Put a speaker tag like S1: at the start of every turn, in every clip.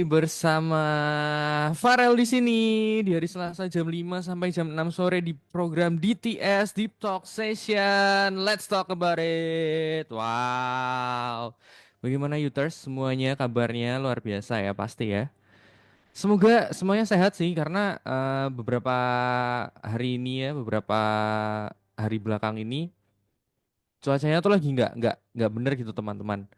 S1: Bersama Farel di sini di hari Selasa jam 5 sampai jam 6 sore di program DTS Deep Talk Session. Let's talk about it. Wow. Bagaimana Uters semuanya kabarnya luar biasa ya pasti ya. Semoga semuanya sehat sih karena beberapa hari ini ya beberapa hari belakang ini cuacanya tuh lagi nggak bener gitu teman-teman.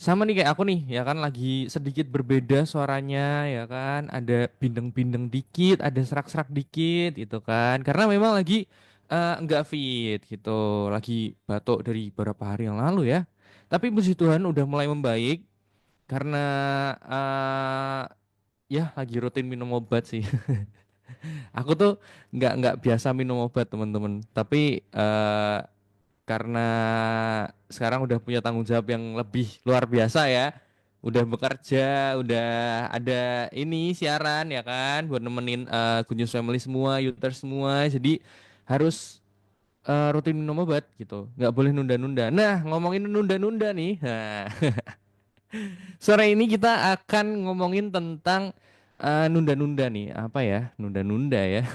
S1: Sama nih kayak aku nih, ya kan lagi sedikit berbeda suaranya, ya kan. Ada bindeng-bindeng dikit, ada serak-serak dikit gitu kan. Karena memang lagi nggak fit gitu, lagi batuk dari beberapa hari yang lalu ya. Tapi puji Tuhan udah mulai membaik karena eh ya lagi rutin minum obat sih. Aku tuh nggak biasa minum obat teman-teman, tapi karena sekarang udah punya tanggung jawab yang lebih luar biasa ya. Udah bekerja, udah ada ini siaran ya kan buat nemenin Good News Family semua, Uters semua. Jadi harus rutin minum obat gitu. Nggak boleh nunda-nunda. Nah, ngomongin nunda-nunda nih. Nah, sore ini kita akan ngomongin tentang nunda-nunda nih. Apa ya? Nunda-nunda ya.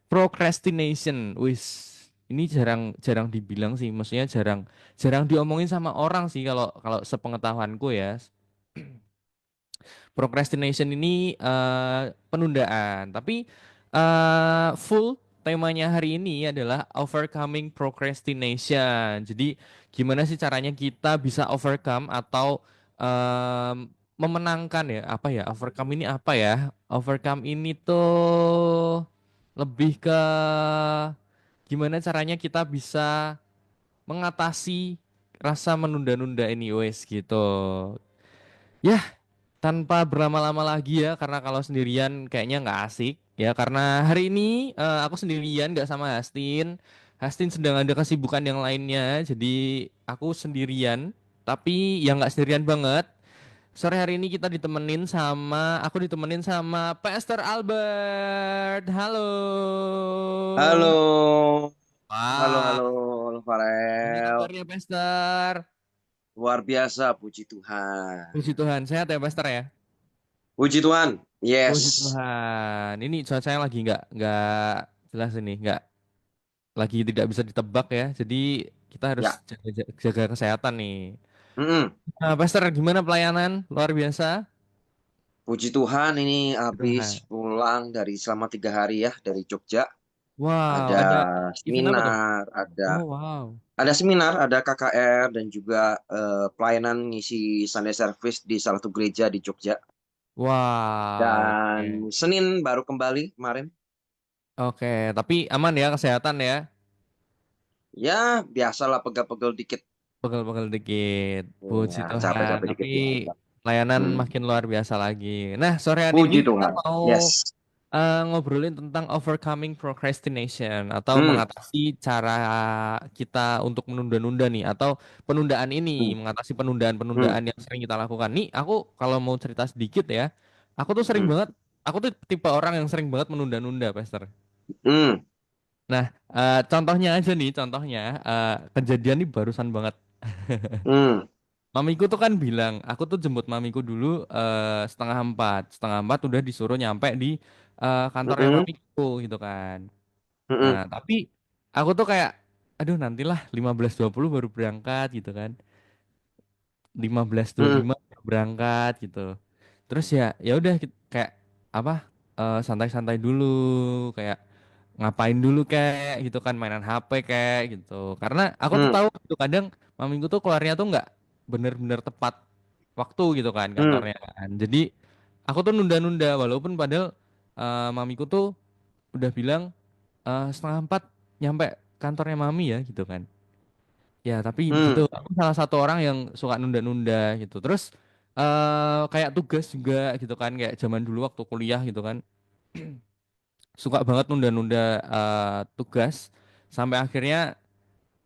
S1: Procrastination, wis ini jarang jarang dibilang sih, maksudnya jarang jarang diomongin sama orang sih kalau kalau sepengetahuanku ya. Procrastination ini penundaan, tapi full temanya hari ini adalah overcoming procrastination. Jadi gimana sih caranya kita bisa overcome atau memenangkan ya apa ya overcome ini apa ya? Overcome ini tuh lebih ke gimana caranya kita bisa mengatasi rasa menunda-nunda ini wes gitu. Ya, tanpa berlama-lama lagi ya, karena kalau sendirian kayaknya nggak asik ya. Karena hari ini aku sendirian nggak sama Hastin. Hastin sedang ada kesibukan yang lainnya, jadi aku sendirian. Tapi yang nggak sendirian banget. Sore hari ini aku ditemenin sama Pastor Albert. Halo.
S2: Halo,
S1: Wah,
S2: halo,
S1: gimana
S2: Farel.
S1: kabarnya Pastor?
S2: Luar biasa, puji Tuhan.
S1: Puji Tuhan, sehat ya Pastor ya?
S2: Puji Tuhan,
S1: Puji
S2: yes.
S1: Tuhan. Ini cuacanya lagi nggak jelas ini, nggak lagi tidak bisa ditebak ya. Jadi kita harus
S2: Ya,
S1: jaga kesehatan nih.
S2: mm-mm.
S1: Nah, Pastor, gimana pelayanan? Luar biasa.
S2: Puji Tuhan ini
S1: Puji
S2: habis
S1: Tuhan.
S2: pulang dari selama 3 hari ya dari Jogja.
S1: Wow,
S2: Ada
S1: ada event apa tuh?
S2: seminar,
S1: Oh, wow.
S2: ada KKR dan juga pelayanan ngisi Sunday service di salah satu gereja di Jogja.
S1: Wow,
S2: Dan
S1: oke.
S2: Senin baru kembali kemarin.
S1: Oke, tapi aman ya kesehatan ya.
S2: Ya, biasalah pegel-pegel dikit.
S1: Pegel-pegel dikit. Puji
S2: Ya,
S1: Tuhan.
S2: capek-capek
S1: Tapi
S2: dikit biasa.
S1: layanan
S2: Hmm.
S1: makin luar biasa lagi. Nah, sore hari ini
S2: Puji
S1: kita
S2: Tuhan.
S1: mau
S2: Yes.
S1: ngobrolin tentang overcoming procrastination atau
S2: Hmm.
S1: mengatasi cara kita untuk menunda-nunda nih atau penundaan ini,
S2: Hmm.
S1: mengatasi
S2: Hmm.
S1: penundaan-penundaan yang sering kita lakukan. Nih, aku kalau mau cerita sedikit ya, aku tuh sering
S2: Hmm.
S1: banget, aku tuh tipe orang yang sering banget menunda-nunda, Pastor.
S2: Hmm.
S1: Nah, contohnya aja nih, contohnya kejadian ini barusan banget.
S2: Hmm.
S1: Mamiku tuh kan bilang, aku tuh jemput mamiku dulu setengah empat udah disuruh nyampe di kantornya
S2: Hmm.
S1: mamiku gitu kan. Nah,
S2: Hmm.
S1: tapi aku tuh kayak, aduh nantilah 15.20 baru berangkat gitu kan. 15.25
S2: Hmm.
S1: baru berangkat gitu. Terus ya ya udah kayak apa santai-santai dulu kayak ngapain dulu kayak gitu kan mainan HP kayak gitu. Karena aku tuh
S2: Hmm.
S1: tahu gitu kadang mamiku tuh keluarnya tuh nggak bener-bener tepat waktu gitu kan
S2: Hmm.
S1: kantornya kan. Jadi aku tuh nunda-nunda walaupun padahal mamiku tuh udah bilang setengah empat nyampe kantornya mami ya gitu kan. Ya tapi gitu
S2: Hmm.
S1: aku salah satu orang yang suka nunda-nunda gitu. Terus kayak tugas juga gitu kan kayak zaman dulu waktu kuliah gitu kan suka banget nunda-nunda tugas sampai akhirnya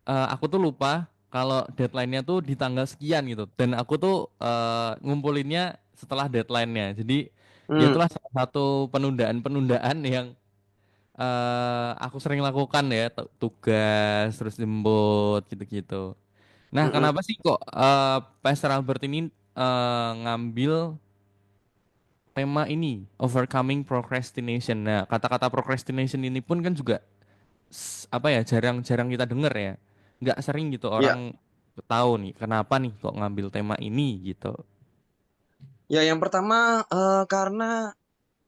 S1: aku tuh lupa kalau deadline-nya tuh di tanggal sekian gitu dan aku tuh ngumpulinnya setelah deadline-nya jadi ya
S2: Hmm.
S1: itulah salah satu penundaan-penundaan yang aku sering lakukan ya tugas terus jemput gitu-gitu. Nah
S2: Hmm.
S1: kenapa sih kok Pastor Albert ini ngambil tema ini, overcoming procrastination. Nah, kata-kata procrastination ini pun kan juga apa ya, jarang-jarang kita dengar ya. Nggak sering gitu
S2: Ya,
S1: orang tahu nih kenapa nih kok ngambil tema ini gitu.
S2: ya yang pertama karena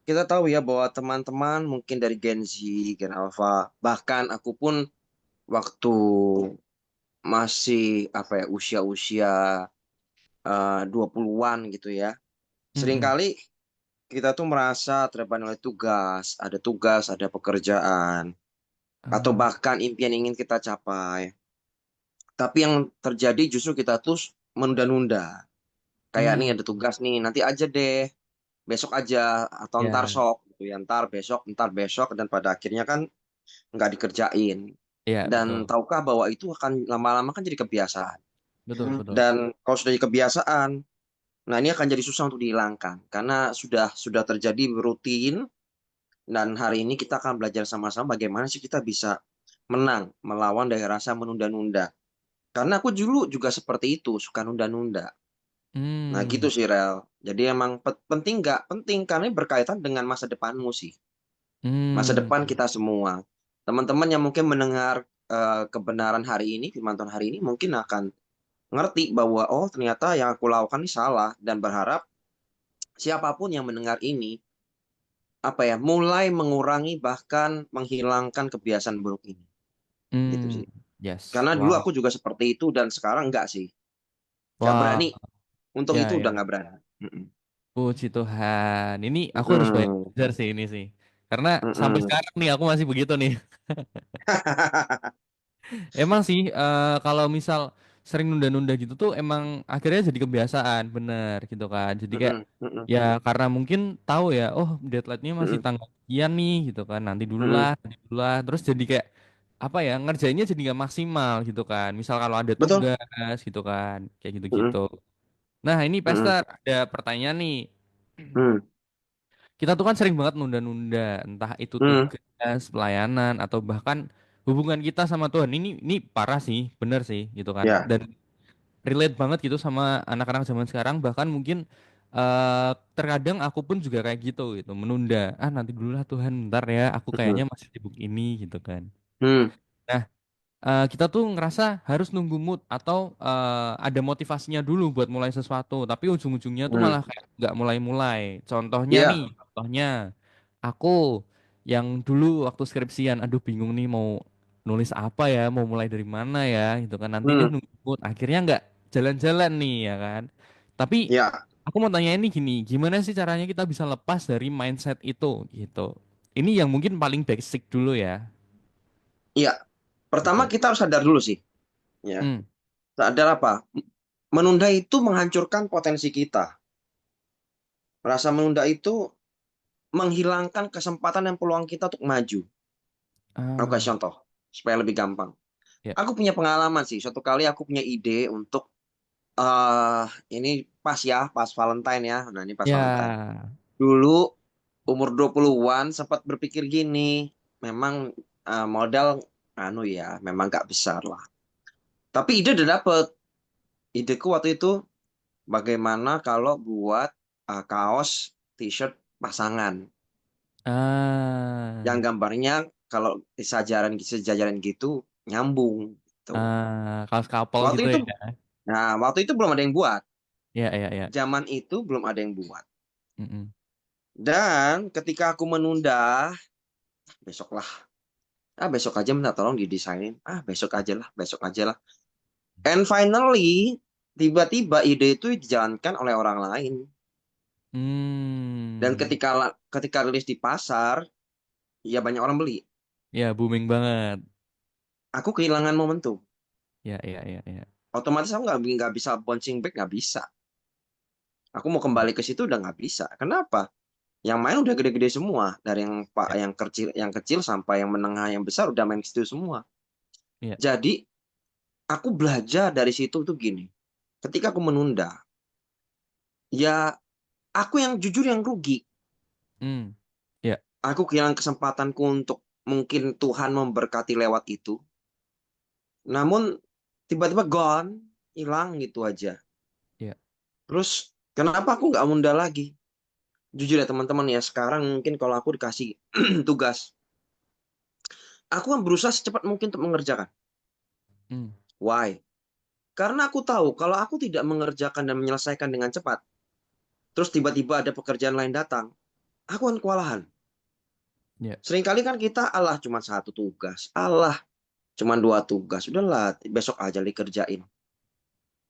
S2: kita tahu ya bahwa teman-teman mungkin dari Gen Z, Gen Alpha, bahkan aku pun waktu masih apa ya usia-usia 20-an gitu ya.
S1: Mm-mm.
S2: Seringkali kita tuh merasa terbebani oleh tugas, ada pekerjaan, atau
S1: Ah,
S2: bahkan impian yang ingin kita capai. Tapi yang terjadi justru kita tuh menunda-nunda. Kayak nih
S1: hmm,
S2: ada tugas nih, nanti aja deh, besok aja, atau ntar
S1: ya,
S2: sok, gitu ya, ntar besok, dan pada akhirnya kan nggak dikerjain.
S1: ya
S2: Dan
S1: betul,
S2: tahukah bahwa itu akan lama-lama kan jadi kebiasaan.
S1: betul, betul.
S2: Dan kalau sudah jadi kebiasaan, nah ini akan jadi susah untuk dihilangkan karena sudah terjadi rutin. Dan hari ini kita akan belajar sama-sama bagaimana sih kita bisa menang melawan dari rasa menunda-nunda. Karena aku dulu juga seperti itu, suka nunda-nunda. Nah gitu
S1: Hmm,
S2: sih Rel. Jadi emang penting nggak? Penting karena ini berkaitan dengan masa depanmu sih. Masa
S1: hmm,
S2: depan kita semua. Teman-teman yang mungkin mendengar kebenaran hari ini, firman Tuhan hari ini mungkin akan ngerti bahwa oh ternyata yang aku lakukan ini salah dan berharap siapapun yang mendengar ini apa ya mulai mengurangi bahkan menghilangkan kebiasaan buruk ini gitu
S1: hmm,
S2: sih.
S1: yes,
S2: Karena dulu
S1: wow,
S2: aku juga seperti itu dan sekarang enggak sih. Nggak
S1: wah,
S2: berani. Untuk
S1: ya,
S2: itu udah
S1: ya.
S2: nggak berani. Mm-mm.
S1: Puji Tuhan. Ini aku harus banyak
S2: Mm-mm.
S1: belajar sih ini sih. Karena sampai
S2: Mm-mm.
S1: sekarang nih aku masih begitu nih. Emang sih kalau misal sering nunda-nunda gitu tuh emang akhirnya jadi kebiasaan, bener gitu kan. Jadi kayak
S2: Mm-mm. Mm-mm.
S1: ya karena mungkin tahu ya, oh deadline-nya masih
S2: Mm-mm.
S1: tanggal sekian nih gitu kan.
S2: Mm-mm.
S1: Nanti dulu lah. Terus jadi kayak apa ya, ngerjainnya jadi nggak maksimal gitu kan. Misal kalau ada
S2: Betul.
S1: tugas gitu kan, kayak
S2: Mm-mm.
S1: gitu-gitu. Nah, ini
S2: Mm-mm.
S1: Pastor, ada pertanyaan nih.
S2: Mm.
S1: Kita tuh kan sering banget nunda-nunda, entah itu
S2: Mm.
S1: tugas, pelayanan, atau bahkan hubungan kita sama Tuhan. Ini parah sih, bener sih, gitu kan.
S2: Ya.
S1: Dan relate banget gitu sama anak-anak zaman sekarang. Bahkan mungkin terkadang aku pun juga kayak gitu, menunda. Ah, nanti dulu lah Tuhan, bentar ya. Aku kayaknya
S2: Mm-mm.
S1: masih sibuk ini, gitu kan.
S2: Mm.
S1: Nah, kita tuh ngerasa harus nunggu mood atau ada motivasinya dulu buat mulai sesuatu, tapi ujung-ujungnya tuh
S2: Mm.
S1: malah kayak nggak mulai-mulai. Contohnya nih,
S2: Iya.
S1: contohnya aku yang dulu waktu skripsian, aduh bingung nih mau nulis apa ya, mau mulai dari mana ya, gitu kan. Nanti deh
S2: Mm.
S1: nunggu mood, akhirnya nggak jalan-jalan nih ya kan. Tapi
S2: Iya.
S1: aku mau tanya ini gini, gimana sih caranya kita bisa lepas dari mindset itu, gitu. Ini yang mungkin paling basic dulu ya,
S2: Iya. Pertama
S1: gitu.
S2: kita harus sadar dulu sih. Ya.
S1: Hmm.
S2: Sadar apa? Menunda itu menghancurkan potensi kita. Rasa menunda itu menghilangkan kesempatan dan peluang kita untuk maju. Aku
S1: Ah.
S2: kasih contoh supaya lebih gampang.
S1: Ya.
S2: Aku punya pengalaman sih. Suatu kali aku punya ide untuk eh ini pas ya, pas Valentine ya. Nah, ini pas Valentine.
S1: Ya,
S2: Dulu umur 20-an sempat berpikir gini, memang modal anu ya, memang gak besar lah. Tapi ide udah dapet. Ideku waktu itu bagaimana kalau buat kaos, t-shirt pasangan yang
S1: ah,
S2: gambarnya kalau sejajaran gitu nyambung gitu.
S1: kaos kapal
S2: Waktu
S1: gitu
S2: itu,
S1: ya.
S2: nah waktu itu belum ada yang buat.
S1: Ya, ya, ya.
S2: Zaman itu belum ada yang buat.
S1: Mm-mm.
S2: Dan ketika aku menunda, besok lah. Ah besok aja minta tolong didesainin. Ah besok aja lah, besok aja lah. And finally, tiba-tiba ide itu dijalankan oleh orang lain. Dan
S1: Hmm,
S2: ketika rilis di pasar, ya banyak orang beli.
S1: ya booming banget.
S2: Aku kehilangan momentum.
S1: Ya, ya, ya, ya.
S2: Otomatis aku nggak bisa bouncing back, nggak bisa. Aku mau kembali ke situ udah nggak bisa. Kenapa? Yang main udah gede-gede semua. Dari yang pak
S1: Ya,
S2: yang kecil sampai yang menengah yang besar udah main ke situ semua.
S1: ya.
S2: Jadi aku belajar dari situ tuh gini. Ketika aku menunda, ya aku yang jujur yang rugi.
S1: Hmm, ya,
S2: Aku kehilangan kesempatanku untuk mungkin Tuhan memberkati lewat itu. Namun tiba-tiba gone, hilang gitu aja.
S1: ya.
S2: Terus kenapa aku nggak nunda lagi? Jujur ya teman-teman ya, sekarang mungkin kalau aku dikasih tugas, aku akan berusaha secepat mungkin untuk mengerjakan.
S1: Hmm.
S2: Why? Karena aku tahu kalau aku tidak mengerjakan dan menyelesaikan dengan cepat, terus tiba-tiba ada pekerjaan lain datang, aku akan kewalahan.
S1: Ya,
S2: Seringkali kan kita, Allah cuma satu tugas, Allah cuma dua tugas, udahlah besok aja dikerjain.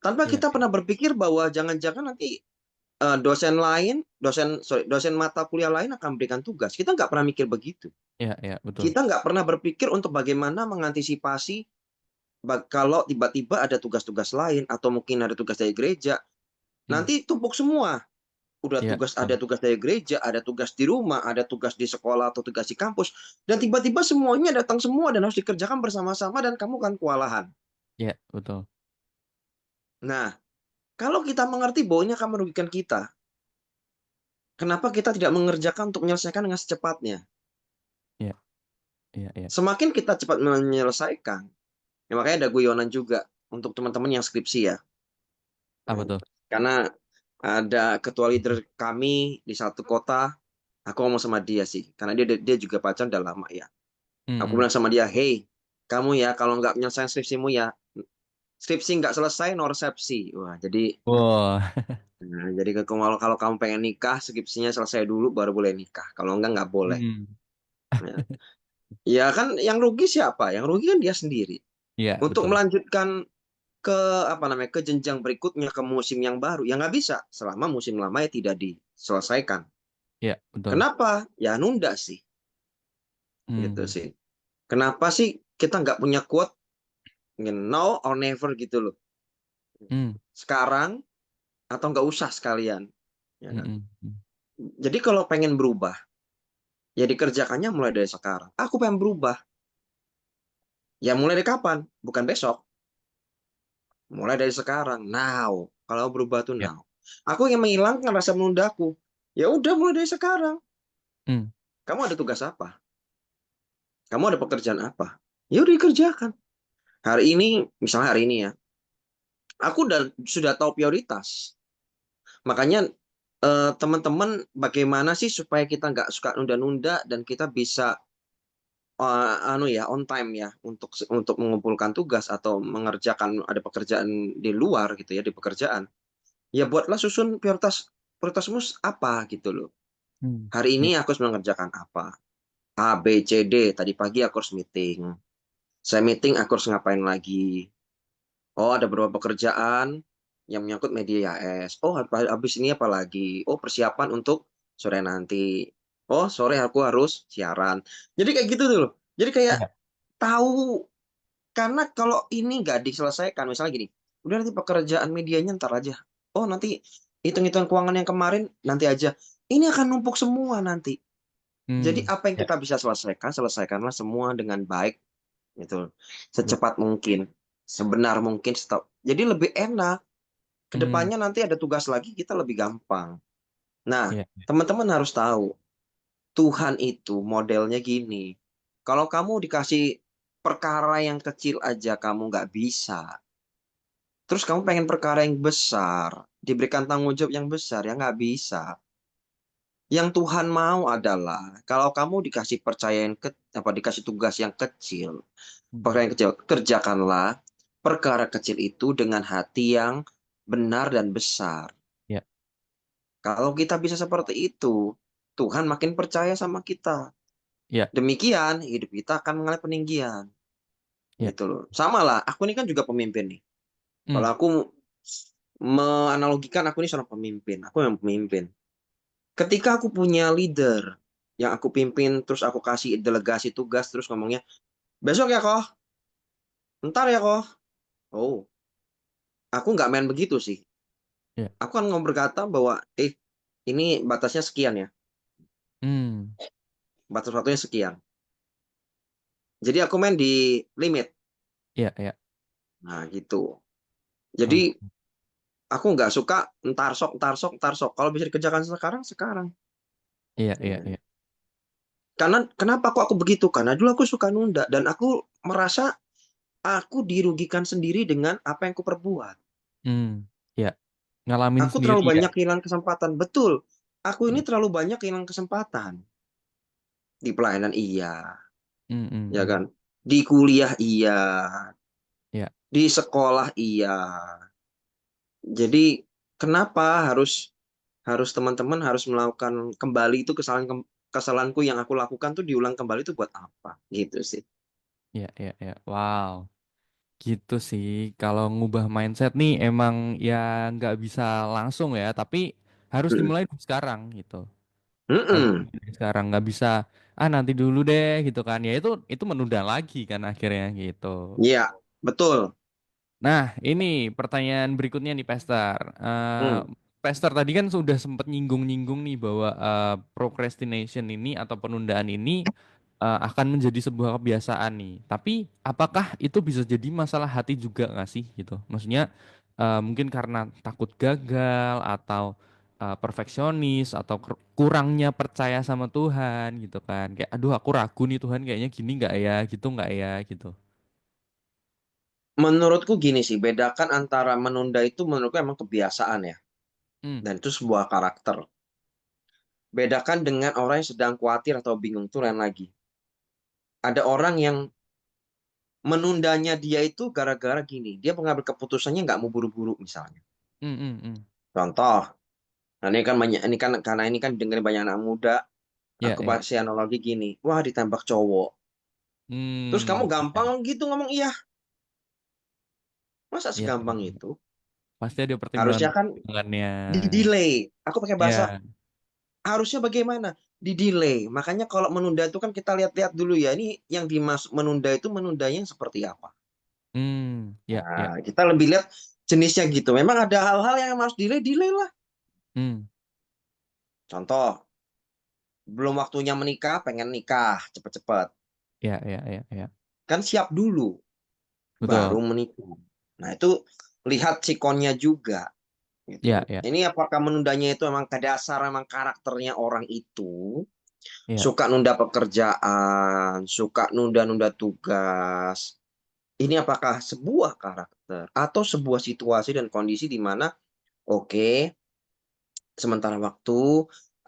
S2: Tanpa
S1: ya,
S2: kita pernah berpikir bahwa jangan-jangan nanti dosen lain, dosen mata kuliah lain akan memberikan tugas. Kita nggak pernah mikir begitu.
S1: ya, betul.
S2: Kita nggak pernah berpikir untuk bagaimana mengantisipasi kalau tiba-tiba ada tugas-tugas lain atau mungkin ada tugas dari gereja,
S1: Hmm.
S2: nanti tumpuk semua. Udah
S1: Ya,
S2: tugas
S1: betul.
S2: ada tugas dari gereja, ada tugas di rumah, ada tugas di sekolah atau tugas di kampus, dan tiba-tiba semuanya datang semua dan harus dikerjakan bersama-sama dan kamu kan kewalahan.
S1: Ya, betul.
S2: Nah, kalau kita mengerti bahwa ini akan merugikan kita, kenapa kita tidak mengerjakan untuk menyelesaikan dengan secepatnya?
S1: Ya, ya.
S2: Semakin kita cepat menyelesaikan, ya makanya ada guyonan juga untuk teman-teman yang skripsi ya.
S1: Apa tuh?
S2: Karena ada ketua leader kami di satu kota, aku ngomong sama dia sih, karena dia juga pacaran udah lama ya. Aku
S1: Hmm.
S2: bilang sama dia, hey, kamu ya kalau nggak menyelesaikan skripsimu ya, skripsi nggak selesai, no resepsi. Wah, jadi
S1: Wah.
S2: kalau kalau kamu pengen nikah, skripsinya selesai dulu baru boleh nikah. Kalau nggak boleh.
S1: Hmm.
S2: Ya. Ya kan yang rugi siapa? Yang rugi kan dia sendiri.
S1: Ya,
S2: Untuk
S1: betul.
S2: melanjutkan ke apa namanya ke jenjang berikutnya ke musim yang baru ya nggak bisa selama musim lama ya tidak diselesaikan.
S1: Ya, betul.
S2: Kenapa? Ya nunda sih, gitu
S1: Hmm.
S2: sih. Kenapa sih kita nggak punya quote now or never gitu loh?
S1: Hmm.
S2: Sekarang atau nggak usah sekalian, ya kan?
S1: Hmm. Hmm.
S2: Jadi kalau pengen berubah, ya dikerjakannya mulai dari sekarang. Aku pengen berubah, ya mulai dari kapan? Bukan besok, mulai dari sekarang. Now, kalau berubah tuh
S1: Ya.
S2: now. Aku ingin menghilangkan rasa menundaku. Ya udah mulai dari sekarang.
S1: Hmm.
S2: Kamu ada tugas apa? Kamu ada pekerjaan apa? Ya udah dikerjakan. Hari ini, misalnya hari ini ya, aku sudah tahu prioritas. Makanya teman-teman bagaimana sih supaya kita nggak suka nunda-nunda dan kita bisa anu ya on time ya untuk mengumpulkan tugas atau mengerjakan ada pekerjaan di luar gitu ya di pekerjaan. Ya buatlah susun prioritasmu apa gitu loh.
S1: Hmm.
S2: Hari
S1: Ya.
S2: ini aku harus mengerjakan apa? A, B, C, D. Tadi pagi aku harus meeting. Saya meeting aku harus ngapain lagi? Oh, ada beberapa pekerjaan yang menyangkut media IAS. Oh, habis ini apa lagi? Oh, persiapan untuk sore nanti. Oh, sore aku harus siaran. Jadi kayak gitu tuh loh. Jadi kayak
S1: Ya.
S2: tahu karena kalau ini nggak diselesaikan, misalnya gini, udah nanti pekerjaan medianya ntar aja. Oh, nanti hitung-hitungan keuangan yang kemarin nanti aja. Ini akan numpuk semua nanti. Jadi
S1: Hmm.
S2: apa yang
S1: Ya.
S2: kita bisa selesaikan, selesaikanlah semua dengan baik gitu.
S1: Ya.
S2: Secepat mungkin, sebenar mungkin stop. Jadi lebih enak.
S1: Hmm.
S2: Kedepannya nanti ada tugas lagi kita lebih gampang. Nah,
S1: Ya.
S2: teman-teman harus tahu Tuhan itu modelnya gini. Kalau kamu dikasih perkara yang kecil aja kamu nggak bisa. Terus kamu pengen perkara yang besar, diberikan tanggung jawab yang besar, ya nggak bisa. Yang Tuhan mau adalah kalau kamu dikasih apa dikasih tugas yang kecil,
S1: Hmm.
S2: perkara yang kecil, kerjakanlah perkara kecil itu dengan hati yang benar dan besar.
S1: Ya.
S2: Kalau kita bisa seperti itu, Tuhan makin percaya sama kita.
S1: Ya.
S2: Demikian hidup kita akan mengalami peninggian.
S1: Ya.
S2: Gitu loh. Sama lah, aku ini kan juga pemimpin nih.
S1: Hmm.
S2: Kalau aku menganalogikan aku ini seorang pemimpin, aku yang pemimpin. Ketika aku punya leader yang aku pimpin, terus aku kasih delegasi tugas, terus ngomongnya, besok ya kok, ntar ya kok. Oh, aku nggak main begitu sih.
S1: Ya.
S2: Aku kan ngomong berkata bahwa, ini batasnya sekian ya,
S1: Hmm.
S2: batas waktunya sekian. Jadi aku main di limit.
S1: Ya. Ya.
S2: Nah gitu. Jadi
S1: Oh.
S2: aku nggak suka ntar sok, ntar sok, ntar sok. Kalau bisa dikerjakan sekarang, sekarang.
S1: Iya, iya,
S2: Ya.
S1: iya.
S2: Karena kenapa kok aku begitu? Karena dulu aku suka nunda dan aku merasa aku dirugikan sendiri dengan apa yang aku perbuat.
S1: Hmm. Ya. Ngalamin
S2: Aku
S1: sendiri
S2: terlalu
S1: ya.
S2: banyak kehilangan kesempatan. Betul. Aku ini
S1: Hmm,
S2: terlalu banyak kehilangan kesempatan. Di pelayanan iya,
S1: hmm, hmm,
S2: ya
S1: hmm.
S2: kan? Di kuliah iya,
S1: Ya,
S2: di sekolah iya. Jadi kenapa harus harus teman-teman harus melakukan kembali itu kesalahanku yang aku lakukan tuh diulang kembali itu buat apa? Gitu sih.
S1: ya, ya, ya. Wow. Gitu sih. Kalau ngubah mindset nih emang ya nggak bisa langsung ya, tapi harus
S2: Mm-mm.
S1: dimulai dari sekarang gitu. Harus
S2: Mm-mm.
S1: dimulai dari sekarang. Nggak bisa nanti dulu deh gitu kan. Ya itu menunda lagi kan akhirnya gitu.
S2: Iya, betul.
S1: Nah, ini pertanyaan berikutnya nih, Pester.
S2: Hmm.
S1: Pester tadi kan sudah sempat nyinggung-nyinggung nih bahwa procrastination ini atau penundaan ini akan menjadi sebuah kebiasaan nih. Tapi apakah itu bisa jadi masalah hati juga nggak sih gitu? Maksudnya mungkin karena takut gagal atau perfeksionis atau kurangnya percaya sama Tuhan gitu kan? Kayak aduh aku ragu nih Tuhan kayaknya gini nggak ya gitu.
S2: Menurutku gini sih, bedakan antara menunda itu menurutku emang kebiasaan ya.
S1: Hmm,
S2: Dan itu sebuah karakter. Bedakan dengan orang yang sedang khawatir atau bingung tuh lain lagi. Ada orang yang menundanya dia itu gara-gara gini. Dia mengambil keputusannya nggak mau buru-buru misalnya.
S1: hmm, hmm, hmm.
S2: Contoh, nah ini kan banyak, ini kan karena ini kan dengerin banyak anak muda.
S1: Ya,
S2: Aku
S1: ya.
S2: kasih analogi gini. Wah, ditembak cowok. Terus kamu
S1: Hmm, ya.
S2: gampang gitu ngomong iya. Masa
S1: Iya,
S2: segampang
S1: iya.
S2: itu?
S1: Pasti ada
S2: Harusnya kan
S1: pertimbangannya.
S2: di-delay. Aku pakai bahasa
S1: Ya,
S2: harusnya bagaimana? Di-delay. Makanya kalau menunda itu kan kita lihat-lihat dulu ya. Ini yang dimaksud menunda itu menundanya seperti apa?
S1: ya, ya.
S2: Nah, kita lebih lihat jenisnya gitu. Memang ada hal-hal yang harus delay, delay lah.
S1: Hmm,
S2: Contoh, belum waktunya menikah, pengen nikah cepet-cepet.
S1: ya, ya, ya, ya.
S2: Kan siap dulu,
S1: Betul.
S2: baru menikah. Nah, itu lihat sikonnya juga. Gitu.
S1: Ya, ya,
S2: Ini apakah menundanya itu emang ke dasar emang karakternya orang itu
S1: ya,
S2: suka nunda pekerjaan, suka nunda-nunda tugas. Ini apakah sebuah karakter atau sebuah situasi dan kondisi di mana oke, sementara waktu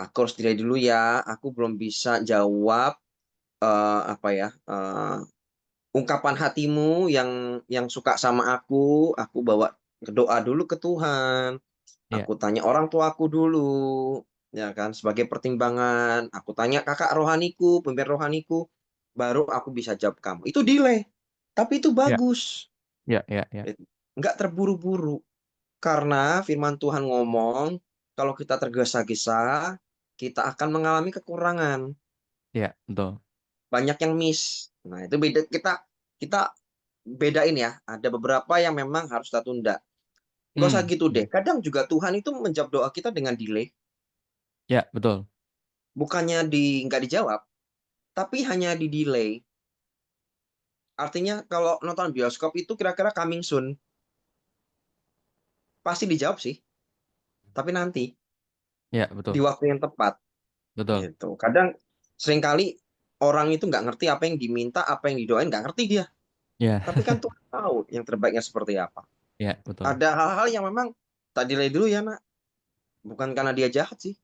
S2: aku harus delay dulu ya, aku belum bisa jawab apa ya ungkapan hatimu yang suka sama aku bawa doa dulu ke Tuhan.
S1: ya,
S2: Aku tanya orang tua aku dulu, ya kan, sebagai pertimbangan. Aku tanya kakak rohaniku, pemimpin rohaniku, baru aku bisa jawab kamu. Itu delay, tapi itu
S1: ya,
S2: bagus.
S1: ya, ya, ya,
S2: Nggak terburu-buru. Karena firman Tuhan ngomong, kalau kita tergesa-gesa, kita akan mengalami kekurangan.
S1: ya, betul.
S2: Banyak yang miss. Nah, itu beda kita bedain ya. Ada beberapa yang memang harus kita tunda. Nggak usah
S1: Hmm,
S2: gitu deh.
S1: hmm.
S2: Kadang juga Tuhan itu menjawab doa kita dengan delay.
S1: Ya, betul.
S2: Bukannya nggak dijawab, tapi hanya di delay. Artinya kalau nonton bioskop itu kira-kira coming soon, pasti dijawab sih. Tapi nanti
S1: Ya,
S2: di
S1: betul.
S2: waktu yang tepat
S1: Betul.
S2: gitu. Kadang seringkali orang itu nggak ngerti apa yang diminta, apa yang didoain, nggak ngerti dia.
S1: Ya,
S2: Tapi kan Tuhan tahu yang terbaiknya seperti apa.
S1: ya, betul.
S2: Ada hal-hal yang memang tak delay dulu ya, nak. Bukan karena dia jahat sih,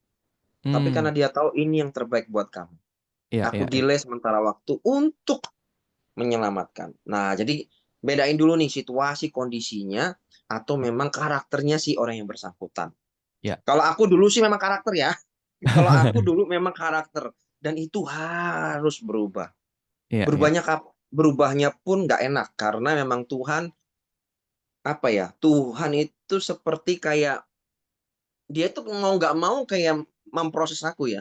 S2: tapi
S1: Hmm,
S2: karena dia tahu ini yang terbaik buat kamu.
S1: ya,
S2: Aku
S1: ya, ya.
S2: delay sementara waktu untuk menyelamatkan. Nah, jadi bedain dulu nih situasi kondisinya atau memang karakternya si orang yang bersangkutan.
S1: Ya.
S2: Kalau aku dulu sih memang karakter ya. Kalau aku dulu memang karakter dan itu harus berubah.
S1: Ya, ya.
S2: Berubahnya pun nggak enak karena memang Tuhan apa ya? Tuhan itu seperti kayak dia itu mau nggak mau kayak memproses aku ya.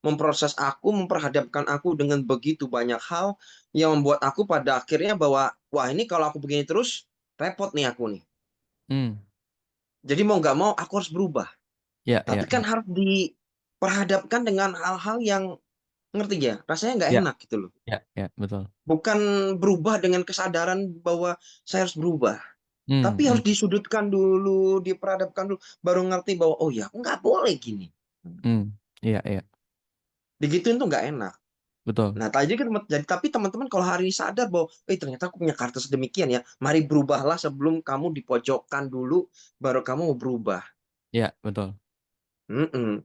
S2: Memproses aku, memperhadapkan aku dengan begitu banyak hal yang membuat aku pada akhirnya bahwa wah ini kalau aku begini terus repot nih aku nih.
S1: Hmm,
S2: Jadi mau nggak mau aku harus berubah.
S1: ya,
S2: Tapi
S1: ya,
S2: kan
S1: ya.
S2: harus diperhadapkan dengan hal-hal yang ngerti ya, rasanya nggak
S1: Ya,
S2: enak gitu loh.
S1: ya, ya, betul.
S2: Bukan berubah dengan kesadaran bahwa saya harus berubah.
S1: Hmm,
S2: Tapi
S1: hmm,
S2: harus disudutkan dulu, diperhadapkan dulu, baru ngerti bahwa oh ya, nggak boleh gini.
S1: hmm. Iya, iya,
S2: Digituin tuh nggak enak.
S1: betul.
S2: Nah, tadi kan jadi tapi teman-teman kalau hari ini sadar bahwa, ternyata aku punya karakter sedemikian ya. Mari berubahlah sebelum kamu dipojokkan dulu, baru kamu mau berubah.
S1: Ya, betul.
S2: Mm-mm.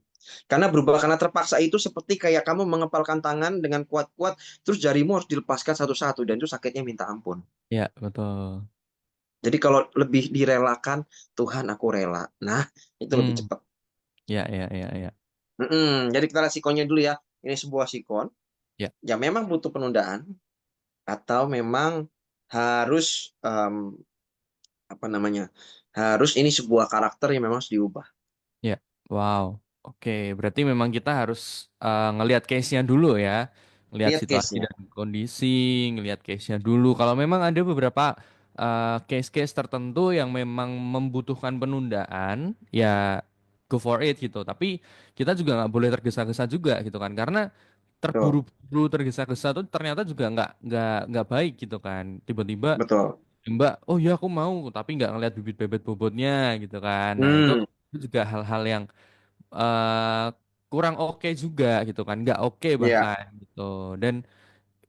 S2: Karena berubah karena terpaksa itu seperti kayak kamu mengepalkan tangan dengan kuat-kuat, terus jarimu harus dilepaskan satu-satu, dan itu sakitnya minta ampun.
S1: Ya, betul.
S2: Jadi kalau lebih direlakan, Tuhan aku rela. Nah, itu lebih
S1: Hmm,
S2: cepat.
S1: ya, ya, ya, ya.
S2: Jadi kita lihat sikonnya dulu ya. Ini sebuah sikon.
S1: Ya,
S2: Ya memang butuh penundaan, atau memang harus apa namanya? Harus ini sebuah karakter yang memang harus diubah.
S1: ya. Wow. Oke, berarti memang kita harus ngelihat case-nya dulu ya. Ngelihat
S2: Lihat
S1: situasi
S2: case-nya.
S1: dan kondisi, ngelihat case-nya dulu. Kalau memang ada beberapa case-case tertentu yang memang membutuhkan penundaan, ya go for it gitu. Tapi kita juga nggak boleh tergesa-gesa juga gitu kan. Karena
S2: Betul.
S1: terburu-buru tergesa-gesa tuh ternyata juga nggak baik gitu kan. Tiba-tiba
S2: Betul.
S1: Mbak, oh ya aku mau, tapi nggak ngeliat bibit bebet bobotnya gitu kan. Nah
S2: Hmm,
S1: itu juga hal-hal yang eh, kurang oke juga gitu kan, nggak oke
S2: ya.
S1: bahkan gitu. Dan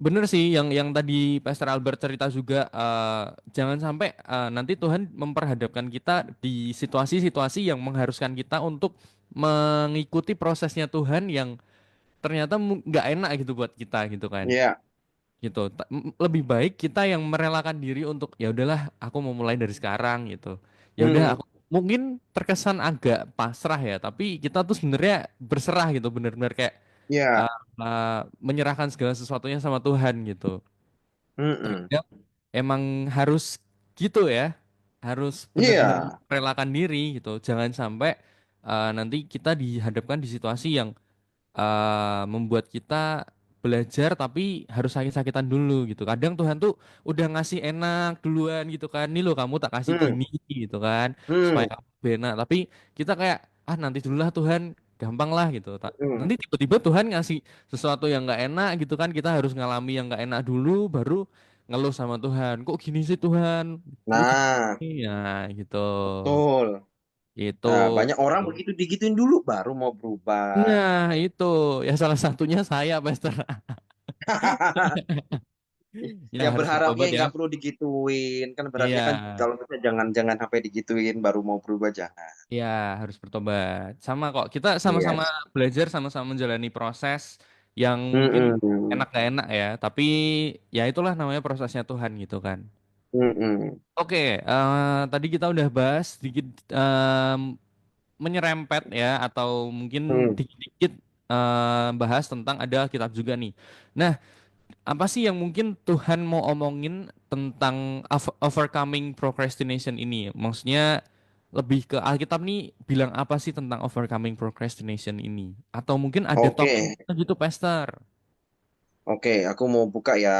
S1: bener sih yang tadi Pastor Albert cerita juga, jangan sampai nanti Tuhan memperhadapkan kita di situasi-situasi yang mengharuskan kita untuk mengikuti prosesnya Tuhan yang ternyata nggak enak gitu buat kita gitu kan,
S2: Ya.
S1: gitu. Lebih baik kita yang merelakan diri untuk ya udahlah aku mau mulai dari sekarang gitu. Ya udah
S2: Hmm,
S1: aku mungkin terkesan agak pasrah ya, tapi kita tuh sebenarnya berserah gitu, benar-benar kayak
S2: ya.
S1: menyerahkan segala sesuatunya sama Tuhan gitu.
S2: Hmm,
S1: Terkadang emang harus gitu ya, harus benar-benar
S2: iya.
S1: merelakan diri gitu. Jangan sampai nanti kita dihadapkan di situasi yang membuat kita belajar tapi harus sakit-sakitan dulu gitu. Kadang Tuhan tuh udah ngasih enak duluan gitu kan. Nih loh kamu tak kasih
S2: Hmm,
S1: gini gitu kan supaya
S2: hmm,
S1: kamu lebih enak. Tapi kita kayak nanti dulu lah Tuhan, gampang lah gitu.
S2: hmm.
S1: Nanti tiba-tiba Tuhan ngasih sesuatu yang nggak enak gitu kan. Kita harus ngalami yang nggak enak dulu baru ngeluh sama Tuhan. Kok gini sih Tuhan? Dulu gini
S2: Nah,
S1: ya gitu.
S2: betul.
S1: Itu.
S2: Nah, banyak orang begitu digituin dulu baru mau berubah.
S1: Nah, itu ya salah satunya saya, Pastor. Ya
S2: Ya
S1: harus
S2: berharapnya
S1: bertobat ya.
S2: nggak perlu digituin. Kan berharapnya
S1: Iya,
S2: kan kalau kita jangan jangan sampai digituin baru mau berubah, jangan.
S1: iya harus bertobat. Sama kok, kita sama-sama
S2: Yes.
S1: belajar, sama-sama menjalani proses yang mungkin
S2: Mm-mm.
S1: enak gak enak ya. Tapi ya itulah namanya prosesnya Tuhan gitu kan.
S2: Mm-mm.
S1: Oke, tadi kita udah bahas sedikit, menyerempet ya, atau mungkin
S2: Mm.
S1: dikit-dikit bahas tentang ada kitab juga nih. Nah, apa sih yang mungkin Tuhan mau omongin tentang overcoming procrastination ini? Maksudnya lebih ke Alkitab nih bilang apa sih tentang overcoming procrastination ini? Atau mungkin ada
S2: Oke,
S1: topiknya gitu, Pastor?
S2: oke, aku mau buka ya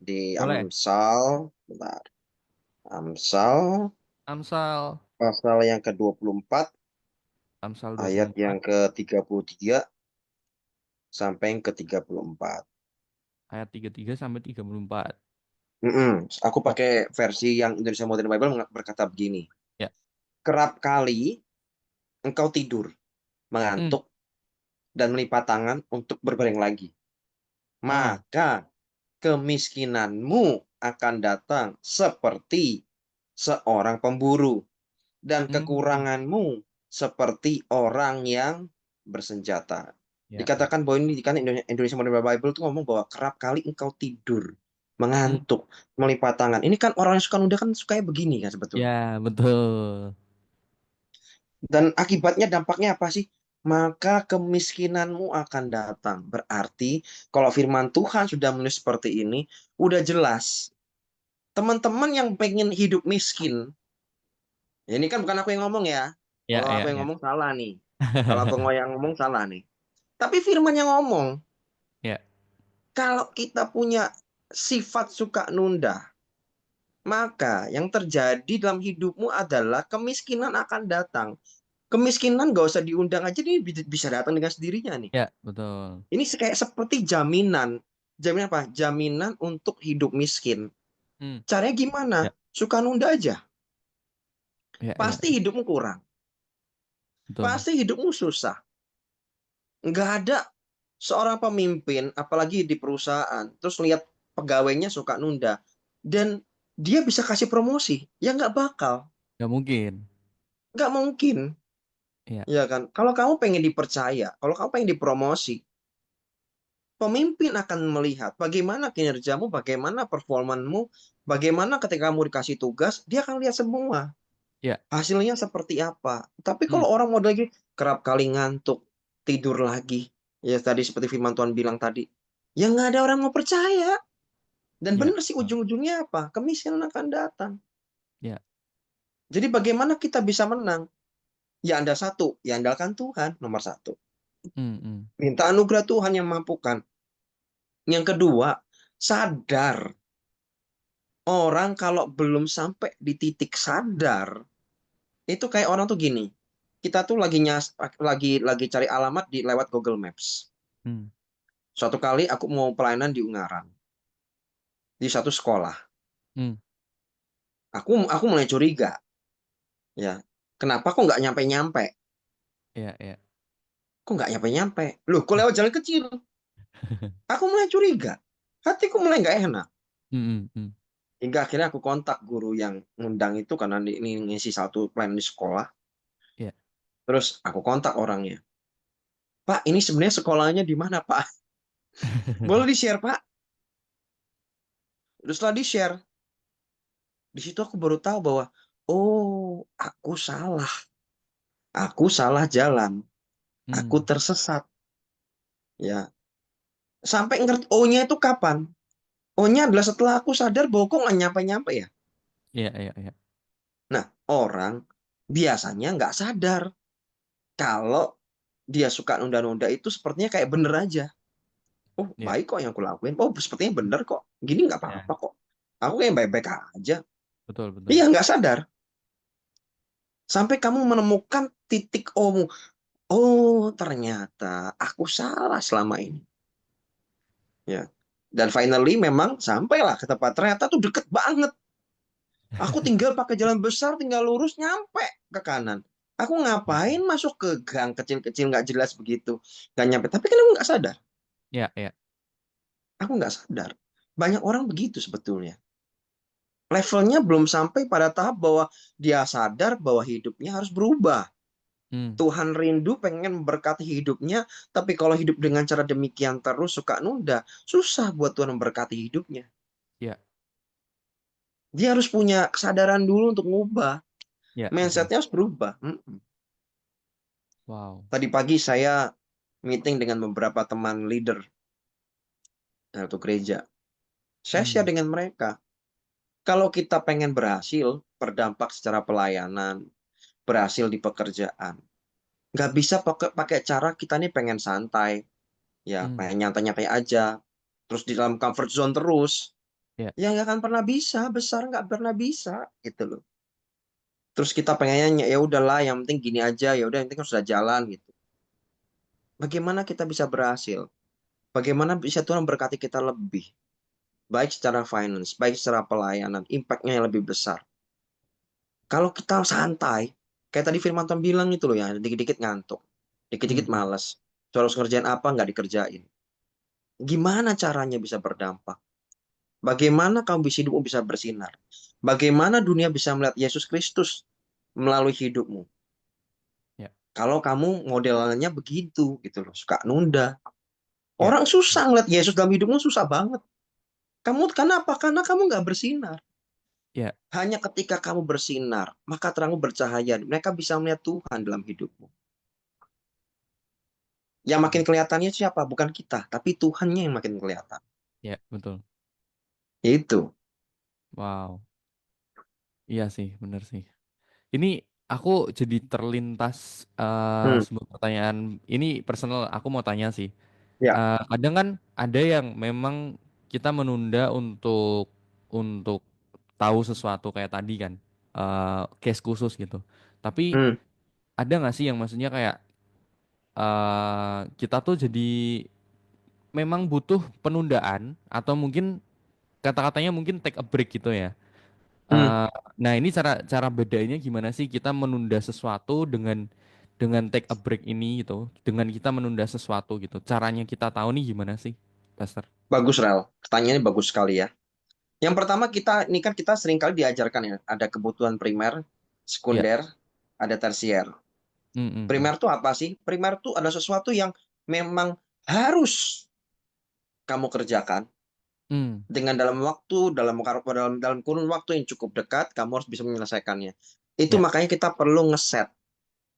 S2: di
S1: Boleh.
S2: Amsal. Bentar. Amsal
S1: Amsal,
S2: pasal yang ke-24
S1: Amsal
S2: ayat yang
S1: 24
S2: ke-33 sampai yang ke-34.
S1: ayat 33 sampai 34.
S2: Aku
S1: Oh,
S2: pakai versi yang Indonesia Modern Bible berkata begini.
S1: ya.
S2: Kerap kali engkau tidur,
S1: Hmm.
S2: mengantuk, dan melipat tangan untuk berbaring lagi.
S1: Ah.
S2: Maka kemiskinanmu akan datang seperti seorang pemburu, dan
S1: Hmm.
S2: kekuranganmu seperti orang yang bersenjata.
S1: Ya, ya.
S2: Dikatakan bahwa ini kan Indonesia Modern Bible itu ngomong bahwa kerap kali engkau tidur,
S1: Hmm.
S2: mengantuk, melipat tangan. Ini kan orang yang suka nunda kan sukanya begini kan sebetulnya.
S1: Ya, betul.
S2: Dan akibatnya dampaknya apa sih? Maka kemiskinanmu akan datang. Berarti kalau firman Tuhan sudah menulis seperti ini, udah jelas. Teman-teman yang pengen hidup miskin, ya ini kan bukan aku yang ngomong ya.
S1: Ya,
S2: Kalau aku
S1: ya,
S2: yang
S1: ya.
S2: ngomong salah nih. Kalau aku yang ngomong salah nih. Tapi firman yang ngomong,
S1: Ya.
S2: kalau kita punya sifat suka nunda, maka yang terjadi dalam hidupmu adalah kemiskinan akan datang. Kemiskinan gak usah diundang aja, dia bisa datang dengan sendirinya nih.
S1: Ya, betul.
S2: Ini kayak seperti jaminan. Jaminan apa? Jaminan untuk hidup miskin.
S1: Hmm.
S2: Caranya gimana?
S1: Ya,
S2: Suka nunda aja.
S1: ya, ya,
S2: Pasti
S1: ya.
S2: hidupmu kurang.
S1: Betul.
S2: Pasti hidupmu susah. Nggak ada seorang pemimpin, apalagi di perusahaan, terus lihat pegawainya suka nunda. Dan dia bisa kasih promosi. Ya nggak bakal.
S1: Nggak mungkin.
S2: Nggak mungkin.
S1: Iya.
S2: Ya kan? Kalau kamu pengen dipercaya, kalau kamu pengen dipromosi, pemimpin akan melihat bagaimana kinerjamu, bagaimana performanmu, bagaimana ketika kamu dikasih tugas, dia akan lihat semua.
S1: Iya.
S2: Hasilnya seperti apa. Tapi
S1: Hmm.
S2: kalau orang model lagi kerap kali ngantuk, tidur lagi, ya tadi seperti firman Tuhan bilang tadi, ya nggak ada orang mau percaya. Dan
S1: Iya.
S2: benar sih ujung-ujungnya apa? Kemiskinan akan datang.
S1: Iya.
S2: Jadi bagaimana kita bisa menang? Ya Anda satu, ya andalkan Tuhan nomor satu.
S1: Hmm. Hmm.
S2: Minta anugerah Tuhan yang mampukan. Yang kedua, sadar. Orang kalau belum sampai di titik sadar, itu kayak orang tuh gini. Kita tuh lagi cari alamat di lewat Google Maps.
S1: Hmm.
S2: Suatu kali aku mau pelayanan di Ungaran, di satu sekolah.
S1: Hmm.
S2: Aku mulai curiga, ya. Kenapa kok nggak nyampe-nyampe?
S1: Iya. Iya.
S2: Kok nggak nyampe-nyampe? Loh, kok lewat jalan kecil? Aku mulai curiga. Hatiku mulai nggak enak.
S1: Hmm. Hmm. Hmm.
S2: Hingga akhirnya aku kontak guru yang ngundang itu karena ini ngisi satu plan di sekolah.
S1: Iya.
S2: Terus aku kontak orangnya. Pak, ini sebenarnya sekolahnya di mana, Pak? Boleh di-share, Pak? Terus setelah di-share, di situ aku baru tahu bahwa, oh, aku salah. Aku salah jalan. Aku
S1: Hmm.
S2: tersesat. Ya, sampai ngerti O-nya itu kapan? O-nya adalah setelah aku sadar bahwa kok nggak nyampe-nyampe ya.
S1: Iya. Iya. Iya.
S2: Nah, orang biasanya nggak sadar kalau dia suka nunda-nunda itu sepertinya kayak bener aja. Oh,
S1: Iya.
S2: baik kok yang aku lakuin. Oh, sepertinya bener kok. Gini nggak
S1: Iya.
S2: apa-apa kok. Aku kayak baik-baik aja.
S1: Betul, betul.
S2: Iya, nggak sadar. Sampai kamu menemukan titik O-mu. Oh, ternyata aku salah selama ini. Ya. Dan finally memang sampailah ke tempat. Ternyata tuh deket banget. Aku tinggal pakai jalan besar, tinggal lurus nyampe ke kanan. Aku ngapain masuk ke gang kecil-kecil nggak jelas begitu, nggak nyampe. Tapi kan aku nggak sadar.
S1: Iya. Iya.
S2: Aku nggak sadar. Banyak orang begitu sebetulnya. Levelnya belum sampai pada tahap bahwa dia sadar bahwa hidupnya harus berubah.
S1: Hmm.
S2: Tuhan rindu pengen memberkati hidupnya, tapi kalau hidup dengan cara demikian terus suka nunda, susah buat Tuhan memberkati hidupnya.
S1: Iya.
S2: Dia harus punya kesadaran dulu untuk ngubah.
S1: Iya. Betul.
S2: Mindsetnya harus berubah.
S1: Wow.
S2: Tadi pagi saya meeting dengan beberapa teman leader atau gereja. Saya share
S1: Hmm.
S2: dengan mereka. Kalau kita pengen berhasil, berdampak secara pelayanan, berhasil di pekerjaan, nggak bisa pakai cara kita nih pengen santai, ya
S1: Hmm.
S2: pengen nyantai-nyantai aja, terus di dalam comfort zone terus,
S1: Iya.
S2: ya nggak akan pernah bisa, besar nggak pernah bisa, gitu loh. Terus kita pengennya ya udahlah, yang penting gini aja, ya udah, yang penting kan sudah jalan gitu. Bagaimana kita bisa berhasil? Bagaimana bisa Tuhan berkati kita lebih? Baik secara finance, baik secara pelayanan, impact-nya yang lebih besar. Kalau kita santai, kayak tadi Firman Tuhan bilang itu loh ya, dikit-dikit ngantuk,
S1: Hmm.
S2: dikit-dikit
S1: Hmm.
S2: males, terus ngerjain apa nggak dikerjain. Gimana caranya bisa berdampak? Bagaimana kamu bisa hidupmu bisa bersinar? Bagaimana dunia bisa melihat Yesus Kristus melalui hidupmu?
S1: Iya.
S2: Kalau kamu modelnya begitu gitu loh, suka nunda.
S1: Iya.
S2: Orang susah ngeliat Yesus dalam hidupmu susah banget. Kamu kenapa? Karena kamu nggak bersinar.
S1: Iya.
S2: Hanya ketika kamu bersinar, maka terangmu bercahaya. Mereka bisa melihat Tuhan dalam hidupmu. Yang makin kelihatannya siapa? Bukan kita, tapi Tuhannya yang makin kelihatan.
S1: Iya. Betul.
S2: Itu.
S1: Wow. Iya sih, bener sih. Ini aku jadi terlintas
S2: Hmm,
S1: sebuah pertanyaan. Ini personal, aku mau tanya sih.
S2: ya.
S1: Kadang kan ada yang memang kita menunda untuk tahu sesuatu kayak tadi kan, case khusus gitu. Tapi
S2: Hmm,
S1: ada nggak sih yang maksudnya kayak kita tuh jadi memang butuh penundaan atau mungkin kata-katanya mungkin take a break gitu ya.
S2: hmm.
S1: Eh, nah ini cara cara bedanya gimana sih kita menunda sesuatu dengan take a break ini gitu, dengan kita menunda sesuatu gitu. Caranya kita tahu nih gimana sih, Pastor?
S2: Bagus, Rel. Pertanyaannya bagus sekali ya. Yang pertama ini kan kita seringkali diajarkan ya, ada kebutuhan primer,
S1: Ya.
S2: sekunder, ada tersier.
S1: Mm, mm, mm.
S2: Primer itu apa sih? Primer itu adalah sesuatu yang memang harus kamu kerjakan
S1: Mm,
S2: dengan dalam kurun waktu yang cukup dekat, kamu harus bisa menyelesaikannya. Itu
S1: ya,
S2: makanya kita perlu ngeset,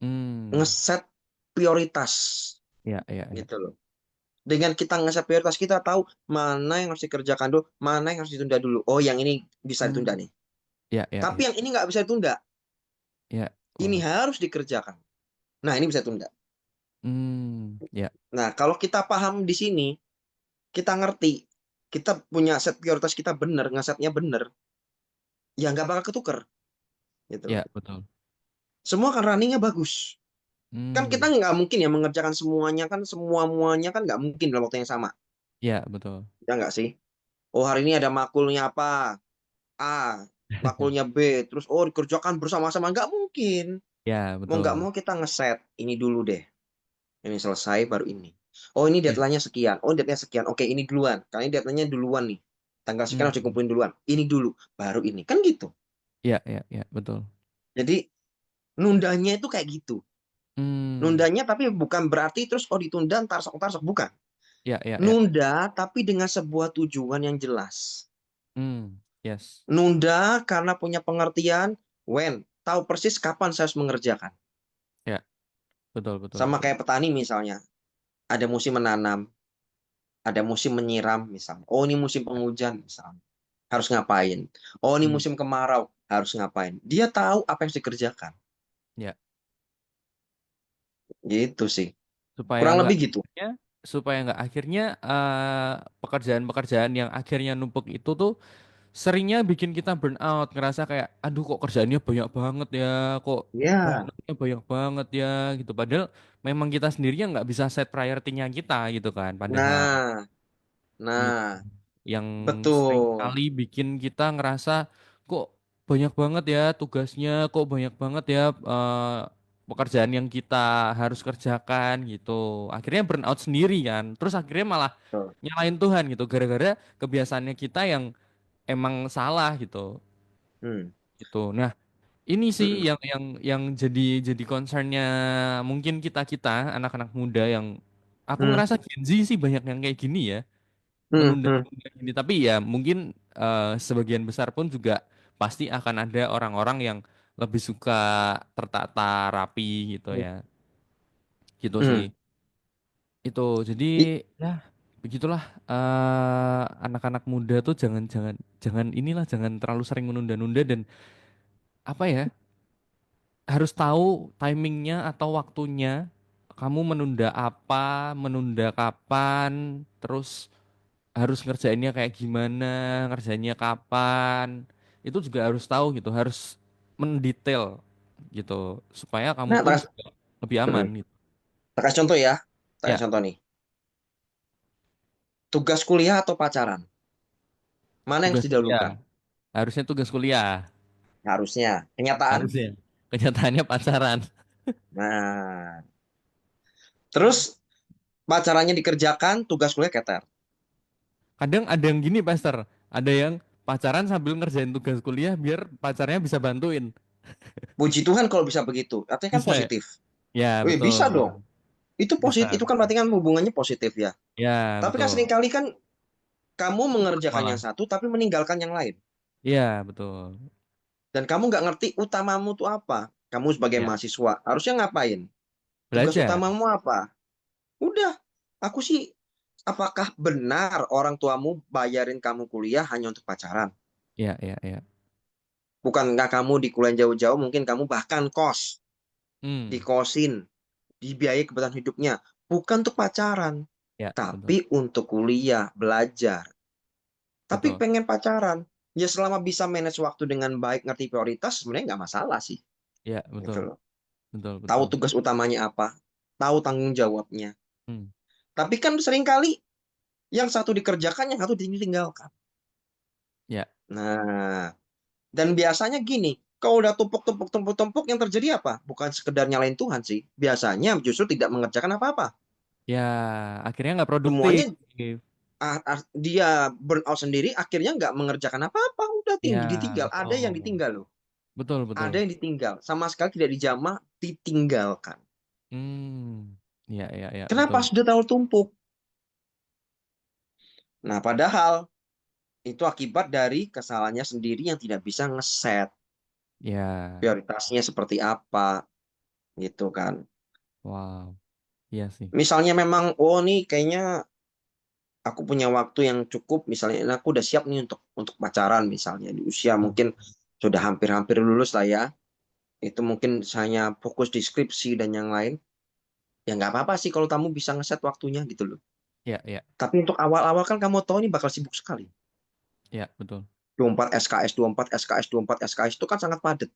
S1: mm,
S2: ngeset prioritas
S1: ya, ya, ya,
S2: gitu loh. Dengan kita ngeset prioritas, kita tahu mana yang harus dikerjakan dulu, mana yang harus ditunda dulu. Oh, yang ini bisa ditunda
S1: mm,
S2: nih.
S1: ya, ya,
S2: Tapi
S1: ya,
S2: yang ini nggak bisa ditunda.
S1: ya,
S2: Ini
S1: wow,
S2: harus dikerjakan. Nah, ini bisa ditunda.
S1: ya,
S2: Nah, kalau kita paham di sini, kita ngerti, kita punya set prioritas kita bener, ngesetnya bener, ya nggak bakal ketuker gitu loh.
S1: ya, betul.
S2: Semua kan runningnya bagus. Kan kita
S1: Mm,
S2: nggak mungkin ya mengerjakan semuanya kan semuanya kan nggak mungkin dalam waktu yang sama.
S1: ya, betul.
S2: Ya nggak sih? Oh hari ini ada makulnya apa? A, makulnya B, terus oh dikerjakan bersama-sama nggak mungkin.
S1: Ya,
S2: Mau nggak
S1: betul.
S2: mau kita ngeset ini dulu deh. Ini selesai baru ini. Oh ini
S1: Ya,
S2: deadline-nya sekian. Oh deadline-nya sekian. Oke ini duluan. Karena ini deadline-nya duluan nih. Tanggal sekian harus
S1: mm,
S2: dikumpulin duluan. Ini dulu, baru ini. Kan gitu.
S1: ya, ya, ya, betul.
S2: Jadi nundanya itu kayak gitu.
S1: Mm,
S2: Nundanya tapi bukan berarti terus oh ditunda ntar sok bukan.
S1: ya, ya, ya.
S2: Nunda tapi dengan sebuah tujuan yang jelas.
S1: Yes.
S2: Nunda karena punya pengertian when, tahu persis kapan saya harus mengerjakan.
S1: Ya, betul, betul,
S2: Sama
S1: betul.
S2: kayak petani misalnya, ada musim menanam, ada musim menyiram misalnya. Oh ini musim penghujan misalnya, harus ngapain? Oh ini
S1: Mm,
S2: musim kemarau, harus ngapain? Dia tahu apa yang harus dikerjakan.
S1: ya,
S2: Gitu sih.
S1: supaya
S2: Kurang
S1: nggak
S2: lebih gitu.
S1: akhirnya supaya nggak akhirnya pekerjaan-pekerjaan yang akhirnya numpuk itu tuh seringnya bikin kita burn out, ngerasa kayak aduh kok kerjaannya banyak banget ya, kok
S2: Ya.
S1: burnoutnya banyak banget ya gitu. Padahal memang kita sendiri yang nggak bisa set priority-nya kita gitu kan. Padahal
S2: Nah,
S1: gitu.
S2: nah,
S1: Yang sering
S2: betul.
S1: kali bikin kita ngerasa kok banyak banget ya tugasnya, kok banyak banget ya pekerjaan yang kita harus kerjakan gitu. Akhirnya burn out sendiri kan. Terus akhirnya malah
S2: Betul.
S1: nyalain Tuhan gitu gara-gara kebiasaannya kita yang emang salah gitu.
S2: Hmm.
S1: Gitu. Nah, ini sih
S2: Mm-mm.
S1: yang jadi concernnya mungkin kita-kita anak-anak muda yang aku
S2: Hmm.
S1: ngerasa Gen Z sih banyak yang kayak gini ya,
S2: Hmm. Hmm.
S1: menunda-nunda gini. Tapi ya mungkin sebagian besar pun juga pasti akan ada orang-orang yang lebih suka tertata rapi gitu ya. Gitu sih.
S2: Hmm.
S1: Itu jadi
S2: I-
S1: ya begitulah anak-anak muda tuh jangan jangan jangan inilah jangan terlalu sering menunda-nunda dan apa ya harus tahu timingnya atau waktunya kamu menunda apa, menunda kapan, terus harus ngerjainnya kayak gimana, ngerjainnya kapan. Itu juga harus tahu gitu, harus mendetail gitu supaya kamu
S2: Nah,
S1: pun juga lebih aman
S2: mm-mm.
S1: gitu.
S2: Tak kasih contoh ya. Tak kasih
S1: Ya,
S2: contoh nih. Tugas kuliah atau pacaran? Mana yang harus
S1: tugas kuliah.
S2: didahulukan?
S1: Harusnya tugas kuliah,
S2: Harusnya. Kenyataan?
S1: harusnya. Kenyataannya pacaran.
S2: Nah, terus pacarannya dikerjakan, tugas kuliah keter.
S1: Kadang ada yang gini, Pastor. Ada yang pacaran sambil ngerjain tugas kuliah biar pacarnya bisa bantuin.
S2: Puji Tuhan kalau bisa begitu. Artinya kan
S1: Bisa ya?
S2: positif.
S1: Ya,
S2: Wih, bisa
S1: betul.
S2: dong. Itu
S1: Bisa,
S2: positif, itu kan
S1: bisa.
S2: berarti kan hubungannya positif ya.
S1: Ya,
S2: Tapi kan
S1: betul.
S2: seringkali kan kamu
S1: Ribet
S2: mengerjakan
S1: malah.
S2: yang satu tapi meninggalkan yang lain.
S1: Ya, betul.
S2: Dan kamu nggak ngerti utamamu tuh apa. Kamu sebagai
S1: Ya,
S2: mahasiswa harusnya ngapain? Tugas
S1: belajar.
S2: utamamu apa? Udah, aku sih, apakah benar orang tuamu bayarin kamu kuliah hanya untuk pacaran?
S1: Ya, ya, ya.
S2: Bukankah kamu di kuliah jauh-jauh, mungkin kamu bahkan kos,
S1: Hmm,
S2: dikosin, dibiayai kebutuhan hidupnya. Bukan untuk pacaran,
S1: ya, betul.
S2: tapi untuk kuliah, belajar. Tapi
S1: Betul.
S2: pengen pacaran. Ya selama bisa manage waktu dengan baik, ngerti prioritas, sebenarnya nggak masalah sih.
S1: Ya,
S2: Gitu
S1: betul.
S2: loh.
S1: Betul,
S2: Tahu
S1: betul.
S2: tugas utamanya apa, tahu tanggung jawabnya.
S1: Hmm,
S2: Tapi kan seringkali yang satu dikerjakan, yang satu ditinggalkan.
S1: ya,
S2: Nah, dan biasanya gini, kalau udah tumpuk, yang terjadi apa? Bukan sekedar nyalain Tuhan sih. Biasanya justru tidak mengerjakan apa-apa.
S1: ya. Akhirnya nggak produktif.
S2: Semuanya dia burn out sendiri, akhirnya nggak mengerjakan apa-apa. Udah
S1: Ya,
S2: ditinggal. Ada yang
S1: betul.
S2: ditinggal loh.
S1: Betul,
S2: Ada
S1: betul.
S2: yang ditinggal. Sama sekali tidak dijamah, ditinggalkan.
S1: Hmm. Ya, ya, ya,
S2: Kenapa
S1: betul.
S2: sudah terlalu tumpuk? Nah, padahal itu akibat dari kesalahannya sendiri yang tidak bisa ngeset
S1: Ya,
S2: prioritasnya seperti apa gitu kan.
S1: wow. Iya sih.
S2: Misalnya memang oh nih kayaknya aku punya waktu yang cukup misalnya nah, aku udah siap nih untuk pacaran misalnya di usia
S1: Hmm.
S2: mungkin sudah hampir-hampir lulus lah ya. Itu mungkin hanya fokus di skripsi dan yang lain. Ya nggak apa-apa sih kalau kamu bisa ngeset waktunya gitu loh.
S1: Ya, ya,
S2: Tapi untuk awal-awal kan kamu tahu ini bakal sibuk sekali.
S1: ya, betul.
S2: 24 SKS, 24 SKS, 24 SKS itu kan sangat padat.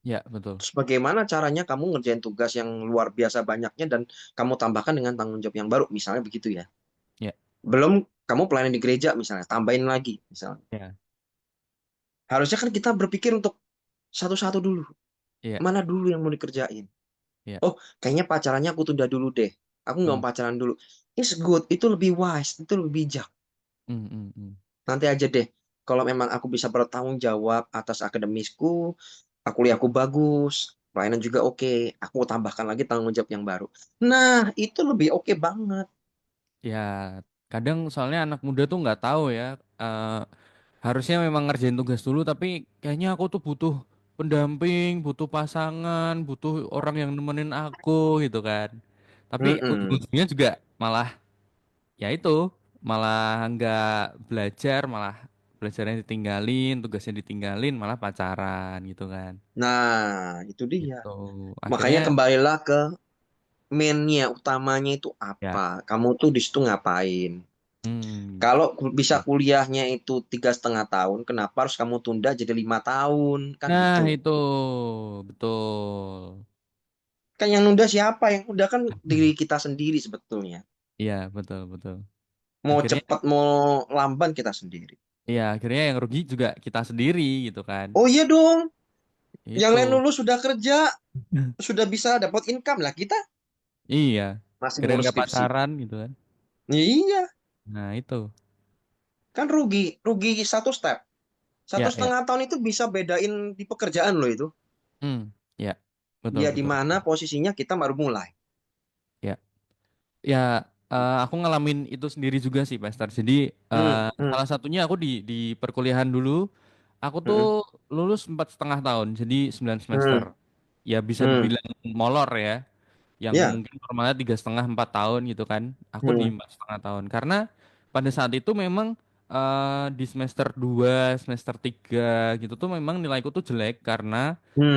S1: Ya, betul.
S2: Terus bagaimana caranya kamu ngerjain tugas yang luar biasa banyaknya dan kamu tambahkan dengan tanggung jawab yang baru, misalnya begitu ya.
S1: Ya,
S2: Belum kamu pelayanan di gereja misalnya, tambahin lagi misalnya.
S1: ya,
S2: Harusnya kan kita berpikir untuk satu-satu dulu.
S1: ya,
S2: Mana dulu yang mau dikerjain?
S1: ya.
S2: Oh, kayaknya pacarannya aku tunda dulu deh. Aku nggak
S1: Hmm.
S2: mau pacaran dulu. It's good, itu lebih wise, itu lebih bijak.
S1: Hmm, hmm, hmm.
S2: Nanti aja deh. Kalau memang aku bisa bertanggung jawab atas akademisku, aku kuliahku bagus, pelayanan juga oke, aku tambahkan lagi tanggung jawab yang baru. Nah, itu lebih oke banget.
S1: Ya, kadang soalnya anak muda tuh nggak tahu ya. eh, Harusnya memang ngerjain tugas dulu, tapi kayaknya aku tuh butuh pendamping, butuh pasangan, butuh orang yang nemenin aku gitu kan. Tapi
S2: Mm-mm.
S1: ujung-ujungnya juga malah ya itu, malah nggak belajar, malah belajarnya ditinggalin, tugasnya ditinggalin, malah pacaran gitu kan.
S2: Nah, itu dia.
S1: Gitu.
S2: Makanya
S1: Akhirnya
S2: kembalilah ke mainnya, utamanya itu
S1: ya,
S2: apa? Kamu tuh di situ ngapain?
S1: hmm,
S2: Kalau bisa
S1: betul.
S2: kuliahnya itu 3,5 tahun, kenapa harus kamu tunda jadi 5 tahun? Kan
S1: Nah
S2: gitu.
S1: itu betul.
S2: Kan yang nunda siapa? Yang udah kan diri kita sendiri sebetulnya.
S1: Iya betul betul.
S2: Mau
S1: Akhirnya
S2: cepat mau lamban kita sendiri.
S1: ya akhirnya yang rugi juga kita sendiri gitu kan.
S2: Oh iya dong, yang lain
S1: Itu.
S2: lulus sudah kerja, sudah bisa dapat income lah. Kita
S1: Iya.
S2: masih
S1: Kira
S2: ngurus
S1: nggak
S2: skripsi.
S1: pacaran gitu kan.
S2: Iya,
S1: Nah itu.
S2: kan rugi, rugi satu step. Satu
S1: Ya ya.
S2: setengah tahun itu bisa bedain di pekerjaan loh itu.
S1: Hmm. Ya. Betul
S2: Ya di
S1: betul.
S2: mana posisinya kita baru mulai.
S1: Ya. Ya, aku ngalamin itu sendiri juga sih, Pastor. Jadi,
S2: Hmm, hmm,
S1: salah satunya aku di perkuliahan dulu, aku tuh
S2: hmm,
S1: lulus 4,5 tahun, jadi 9 semester.
S2: hmm,
S1: Ya bisa
S2: hmm.
S1: dibilang molor ya, yang
S2: Ya,
S1: mungkin normalnya 3,5 4 tahun gitu kan. Aku di
S2: hmm,
S1: 4,5 tahun, karena pada saat itu memang di semester 2 semester 3 gitu tuh memang nilaiku tuh jelek karena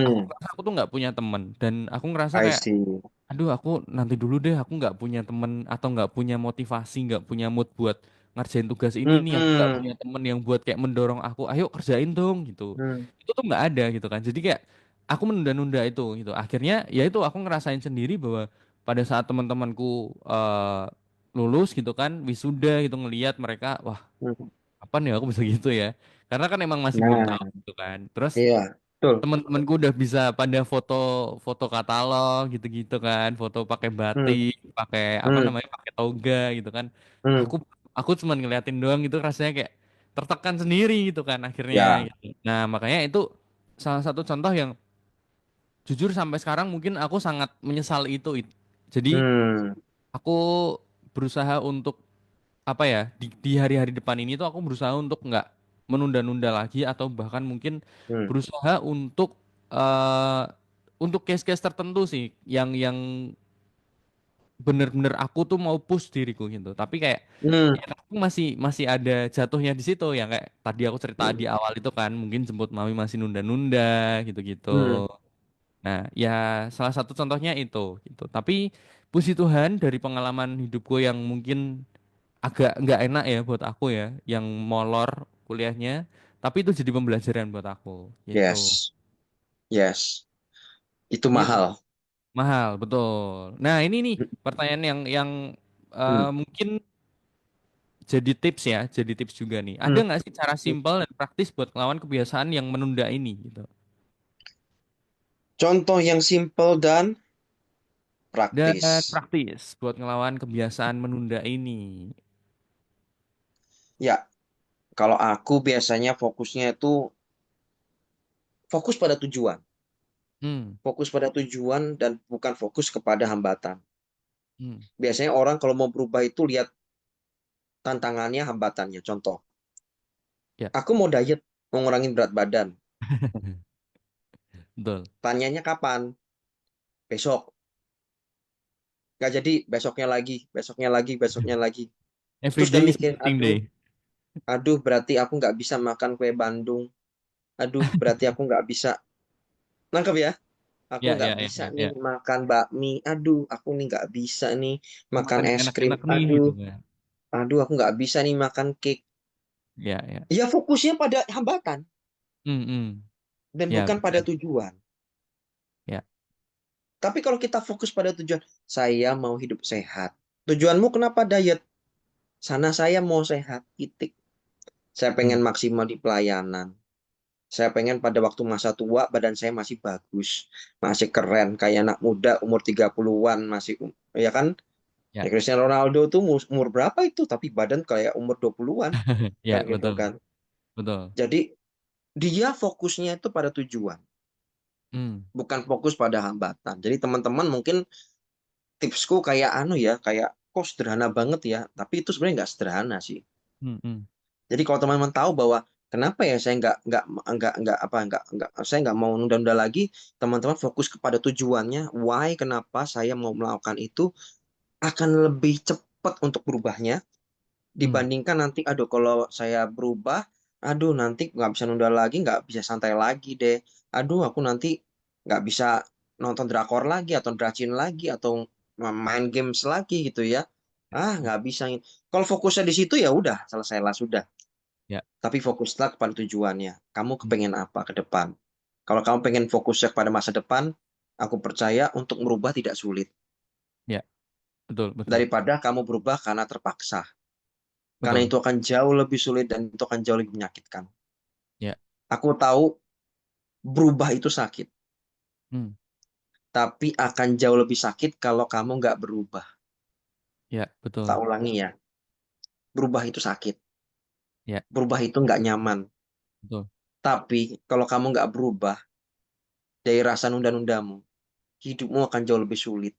S1: aku
S2: hmm.
S1: ngerasa aku tuh nggak punya temen dan aku ngerasa
S2: I
S1: kayak
S2: see.
S1: aduh, aku nanti dulu deh. Aku nggak punya temen atau nggak punya motivasi, nggak punya mood buat ngerjain tugas ini
S2: Hmm,
S1: nih. Aku nggak
S2: hmm,
S1: punya temen yang buat kayak mendorong aku, ayo kerjain dong gitu.
S2: hmm,
S1: Itu tuh nggak ada gitu kan. Jadi kayak aku menunda-nunda itu gitu. Akhirnya ya itu aku ngerasain sendiri bahwa pada saat teman-temanku lulus gitu kan, wisuda gitu ngelihat mereka, wah
S2: hmm.
S1: apa nih aku bisa gitu ya. Karena kan emang masih belum tahu
S2: Nah,
S1: gitu kan. Terus
S2: iya, betul.
S1: temen-temenku udah bisa pada foto foto katalog gitu-gitu kan, foto pakai
S2: Hmm,
S1: batik, pakai apa
S2: hmm,
S1: namanya, pakai toga gitu kan.
S2: hmm.
S1: Aku aku cuma ngeliatin doang gitu rasanya kayak tertekan sendiri gitu kan akhirnya
S2: Ya,
S1: gitu. Nah, makanya itu salah satu contoh yang jujur sampai sekarang mungkin aku sangat menyesal itu. Jadi
S2: hmm,
S1: aku berusaha untuk apa ya di hari-hari depan ini tuh aku berusaha untuk nggak menunda-nunda lagi atau bahkan mungkin
S2: hmm,
S1: berusaha eh untuk case-case tertentu sih yang bener-bener aku tuh mau push diriku gitu tapi kayak
S2: hmm,
S1: ya aku masih masih ada jatuhnya di situ ya kayak tadi aku cerita di
S2: hmm,
S1: awal itu kan mungkin jemput mami masih nunda-nunda gitu-gitu.
S2: hmm,
S1: Nah, ya salah satu contohnya itu gitu. Tapi puji Tuhan dari pengalaman hidupku yang mungkin agak nggak enak ya buat aku ya, yang molor kuliahnya, tapi itu jadi pembelajaran buat aku, gitu.
S2: yes, yes. Itu
S1: Gitu.
S2: mahal.
S1: Mahal, betul. Nah, ini nih pertanyaan yang
S2: Hmm,
S1: mungkin jadi tips ya, jadi tips juga nih. Ada
S2: hmm.
S1: nggak sih cara simpel dan praktis buat melawan kebiasaan yang menunda ini, gitu?
S2: Contoh yang simple dan
S1: Dan
S2: praktis.
S1: praktis buat ngelawan kebiasaan menunda ini.
S2: Ya, kalau aku biasanya fokusnya itu fokus pada tujuan.
S1: Hmm.
S2: Fokus pada tujuan dan bukan fokus kepada hambatan.
S1: Hmm.
S2: Biasanya orang kalau mau berubah itu lihat tantangannya, hambatannya. Contoh,
S1: Ya.
S2: aku mau diet, mau ngurangin berat badan.
S1: Betul.
S2: Tanyanya kapan? Besok. Nggak jadi, besoknya lagi, besoknya lagi, besoknya lagi.
S1: Every
S2: Terus udah
S1: day is
S2: mikir,
S1: meeting day.
S2: aduh berarti aku nggak bisa makan kue Bandung. Aduh berarti aku nggak bisa. Nangkep ya? Aku
S1: Ya,
S2: nggak
S1: ya, ya,
S2: bisa
S1: ya,
S2: nih
S1: ya.
S2: makan bakmi. Aduh, aku nih nggak bisa nih makan
S1: Makan yang
S2: es krim.
S1: enak-enak nih
S2: Aduh,
S1: gitu kan.
S2: aduh aku nggak bisa nih makan cake.
S1: Ya, ya.
S2: Ya fokusnya pada hambatan
S1: Hmm, hmm.
S2: dan
S1: Ya,
S2: bukan pada
S1: betul.
S2: tujuan.
S1: Ya.
S2: Tapi kalau kita fokus pada tujuan, saya mau hidup sehat. Tujuanmu kenapa diet? Sana saya mau sehat, titik. Saya
S1: Hmm.
S2: pengen maksimal di pelayanan. Saya pengen pada waktu masa tua badan saya masih bagus, masih keren kayak anak muda umur 30-an masih ya kan? Ya
S1: Ya.
S2: Cristiano Ronaldo tuh umur berapa itu tapi badan kayak umur 20-an kan
S1: Ya,
S2: gitu
S1: betul.
S2: kan.
S1: Betul.
S2: Jadi dia fokusnya itu pada tujuan,
S1: Hmm.
S2: bukan fokus pada hambatan. Jadi teman-teman mungkin tipsku kayak anu ya, kayak kok sederhana banget ya, tapi itu sebenarnya nggak sederhana sih.
S1: Hmm, hmm.
S2: Jadi kalau teman-teman tahu bahwa kenapa ya saya nggak saya nggak mau nunda-nunda lagi, teman-teman fokus kepada tujuannya, why kenapa saya mau melakukan itu akan lebih cepat untuk berubahnya
S1: Hmm.
S2: dibandingkan nanti, aduh kalau saya berubah, aduh nanti nggak bisa nunda lagi, nggak bisa santai lagi deh, aduh aku nanti nggak bisa nonton drakor lagi atau dracin lagi atau main games lagi gitu ya. Ah,
S1: Ya.
S2: nggak bisa. Kalau fokusnya di situ ya udah, selesailah sudah.
S1: Ya.
S2: Tapi fokuslah kepada tujuannya. Kamu
S1: Hmm.
S2: kepengen apa ke depan? Kalau kamu pengen fokusnya kepada masa depan, aku percaya untuk merubah tidak sulit.
S1: Ya. Betul, betul.
S2: Daripada kamu berubah karena terpaksa. Karena
S1: Betul.
S2: itu akan jauh lebih sulit dan itu akan jauh lebih menyakitkan.
S1: Ya.
S2: Aku tahu berubah itu sakit.
S1: Hmm.
S2: Tapi akan jauh lebih sakit kalau kamu nggak berubah.
S1: Ya,
S2: Tak
S1: betul.
S2: ulangi ya. Berubah itu sakit.
S1: Ya,
S2: Berubah itu nggak nyaman.
S1: betul.
S2: Tapi kalau kamu nggak berubah dari rasa nunda-nundamu, hidupmu akan jauh lebih sulit.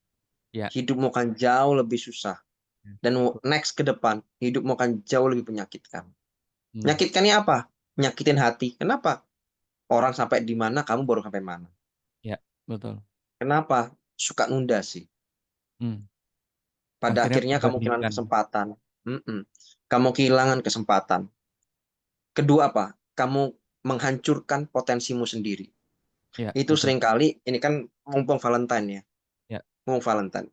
S1: Ya.
S2: Hidupmu akan jauh lebih susah.
S1: Ya.
S2: Dan next ke depan, hidupmu akan jauh lebih menyakitkan.
S1: Hmm.
S2: Menyakitkannya apa? Menyakitin hati. Kenapa? Orang sampai di mana, kamu baru sampai mana.
S1: Ya, betul.
S2: Kenapa? Suka nunda sih.
S1: Hmm.
S2: Pada
S1: Akhirnya
S2: akhirnya kamu kehilangan
S1: membandingkan.
S2: kesempatan. Mm-mm. Kamu kehilangan kesempatan. Kedua apa? Kamu menghancurkan potensimu sendiri.
S1: Ya,
S2: Itu
S1: betul.
S2: seringkali, ini kan mumpung Valentine ya.
S1: Ya.
S2: Mumpung Valentine.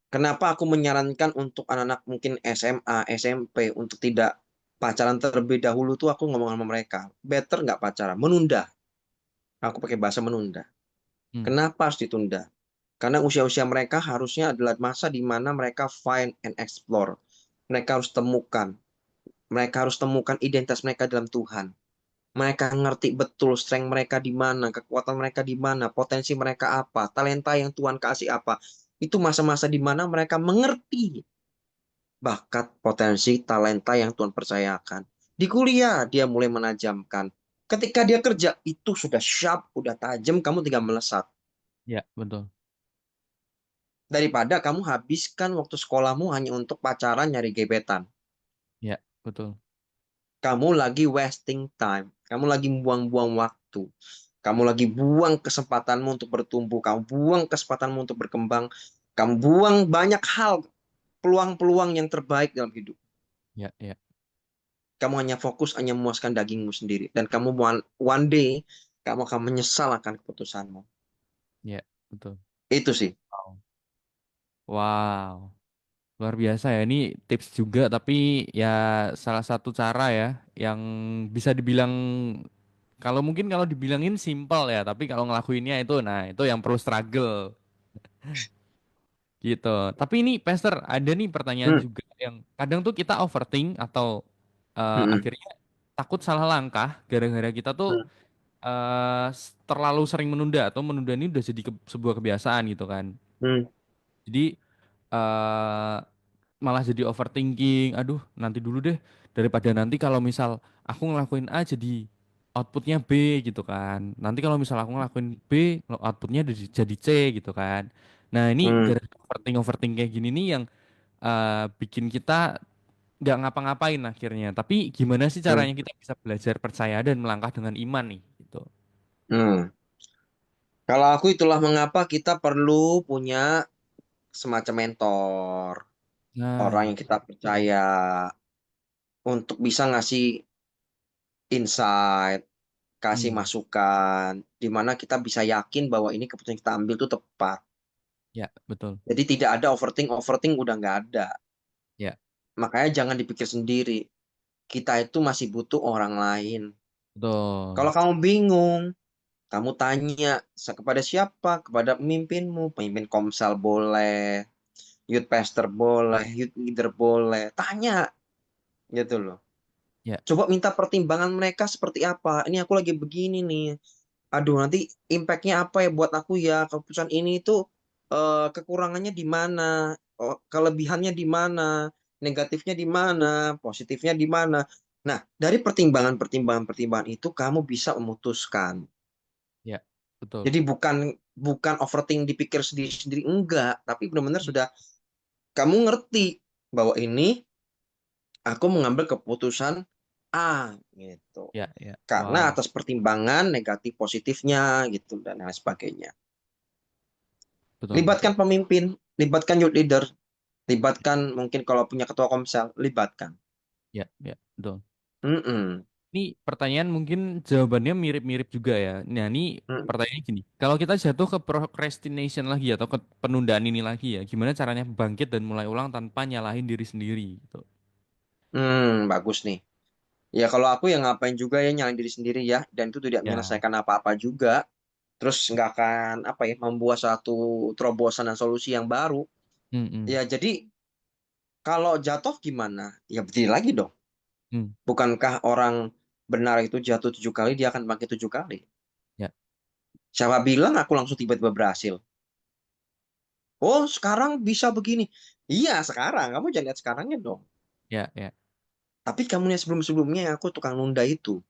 S2: Kenapa aku menyarankan untuk anak-anak mungkin SMA, SMP untuk tidak pacaran terlebih dahulu tuh aku ngomong sama mereka. Better nggak pacaran, menunda. Aku pakai bahasa menunda.
S1: Hmm.
S2: Kenapa harus ditunda? Karena usia-usia mereka harusnya adalah masa di mana mereka find and explore. Mereka harus temukan. Mereka harus temukan identitas mereka dalam Tuhan. Mereka ngerti betul strength mereka di mana, kekuatan mereka di mana, potensi mereka apa, talenta yang Tuhan kasih apa. Itu masa-masa di mana mereka mengerti bakat, potensi, talenta yang Tuhan percayakan. Di kuliah dia mulai menajamkan. Ketika dia kerja itu sudah sharp, udah tajam, kamu tinggal melesat.
S1: Ya, betul.
S2: Daripada kamu habiskan waktu sekolahmu hanya untuk pacaran nyari gebetan.
S1: Ya, betul.
S2: Kamu lagi wasting time. Kamu lagi buang-buang waktu. Kamu lagi buang kesempatanmu untuk bertumbuh. Kamu buang kesempatanmu untuk berkembang. Kamu buang banyak hal, peluang-peluang yang terbaik dalam hidup.
S1: Ya, ya.
S2: Kamu hanya fokus, hanya memuaskan dagingmu sendiri. Dan kamu one day, kamu akan menyesal akan keputusanmu.
S1: Ya, betul.
S2: Itu sih.
S1: Wow. Wow. Luar biasa ya. Ini tips juga, tapi ya salah satu cara ya yang bisa dibilang kalau mungkin kalau dibilangin simpel ya, tapi kalau ngelakuinnya itu, nah itu yang perlu struggle gitu. Tapi ini Pastor, ada nih pertanyaan
S2: Hmm.
S1: juga yang kadang tuh kita overthink atau
S2: Hmm.
S1: akhirnya takut salah langkah gara-gara kita tuh
S2: Hmm.
S1: terlalu sering menunda atau menunda ini udah jadi sebuah kebiasaan gitu kan.
S2: Hmm.
S1: Jadi eh malah jadi overthinking. Aduh, nanti dulu deh. Daripada nanti kalau misal aku ngelakuin A jadi outputnya B gitu kan. Nanti kalau misal aku ngelakuin B, outputnya jadi C gitu kan. Nah ini
S2: Hmm,
S1: gara overthink overthink kayak gini nih yang bikin kita nggak ngapa-ngapain akhirnya. Tapi gimana sih
S2: hmm,
S1: caranya kita bisa belajar percaya dan melangkah dengan iman nih gitu.
S2: hmm. Kalau aku itulah mengapa kita perlu punya semacam mentor, orang
S1: Nah,
S2: yang kita percaya untuk bisa ngasih insight, kasih
S1: hmm,
S2: masukan, di mana kita bisa yakin bahwa ini keputusan yang kita ambil itu tepat.
S1: ya betul.
S2: Jadi tidak ada overthink, overthink udah nggak ada.
S1: Ya,
S2: Makanya jangan dipikir sendiri. Kita itu masih butuh orang lain.
S1: betul.
S2: Kalau kamu bingung, kamu tanya kepada siapa? Kepada pemimpinmu, pemimpin Komsel boleh, youth pastor boleh, youth leader boleh. Tanya gitu loh.
S1: Ya,
S2: Coba minta pertimbangan mereka seperti apa. Ini aku lagi begini nih. Aduh, nanti impactnya apa ya buat aku ya? Keputusan ini itu kekurangannya di mana? Oh, kelebihannya di mana? Negatifnya di mana? Positifnya di mana? Nah, dari pertimbangan-pertimbangan itu kamu bisa memutuskan.
S1: ya, betul.
S2: Jadi bukan bukan overthink dipikir sendiri-sendiri enggak, tapi benar-benar sudah kamu ngerti bahwa ini aku mengambil keputusan A gitu.
S1: Ya, ya.
S2: Karena
S1: Wow,
S2: atas pertimbangan negatif positifnya gitu dan lain sebagainya.
S1: betul, betul.
S2: Libatkan pemimpin, libatkan youth leader, libatkan mungkin kalau punya ketua komsel, libatkan.
S1: Ya, ya, betul.
S2: Mm-mm.
S1: Ini pertanyaan mungkin jawabannya mirip-mirip juga ya. Nah, ini
S2: Mm.
S1: pertanyaannya gini. Kalau kita jatuh ke procrastination lagi atau ke penundaan ini lagi ya, gimana caranya bangkit dan mulai ulang tanpa nyalahin diri sendiri gitu.
S2: Bagus nih. Ya kalau aku yang ngapain juga ya nyalain diri sendiri ya, dan itu tidak
S1: Ya.
S2: menyelesaikan apa-apa juga. Terus nggak akan apa ya membuat satu terobosan dan solusi yang baru.
S1: Hmm,
S2: Ya jadi kalau jatuh gimana? Ya berdiri lagi dong.
S1: hmm.
S2: Bukankah orang benar itu jatuh 7 kali dia akan bangkit 7 kali?
S1: Ya,
S2: Siapa bilang aku langsung tiba-tiba berhasil? Oh, sekarang bisa begini. Iya, sekarang. Kamu jangan lihat sekarangnya dong.
S1: ya, ya,
S2: Tapi kamu lihat sebelum-sebelumnya yang aku tukang nunda itu.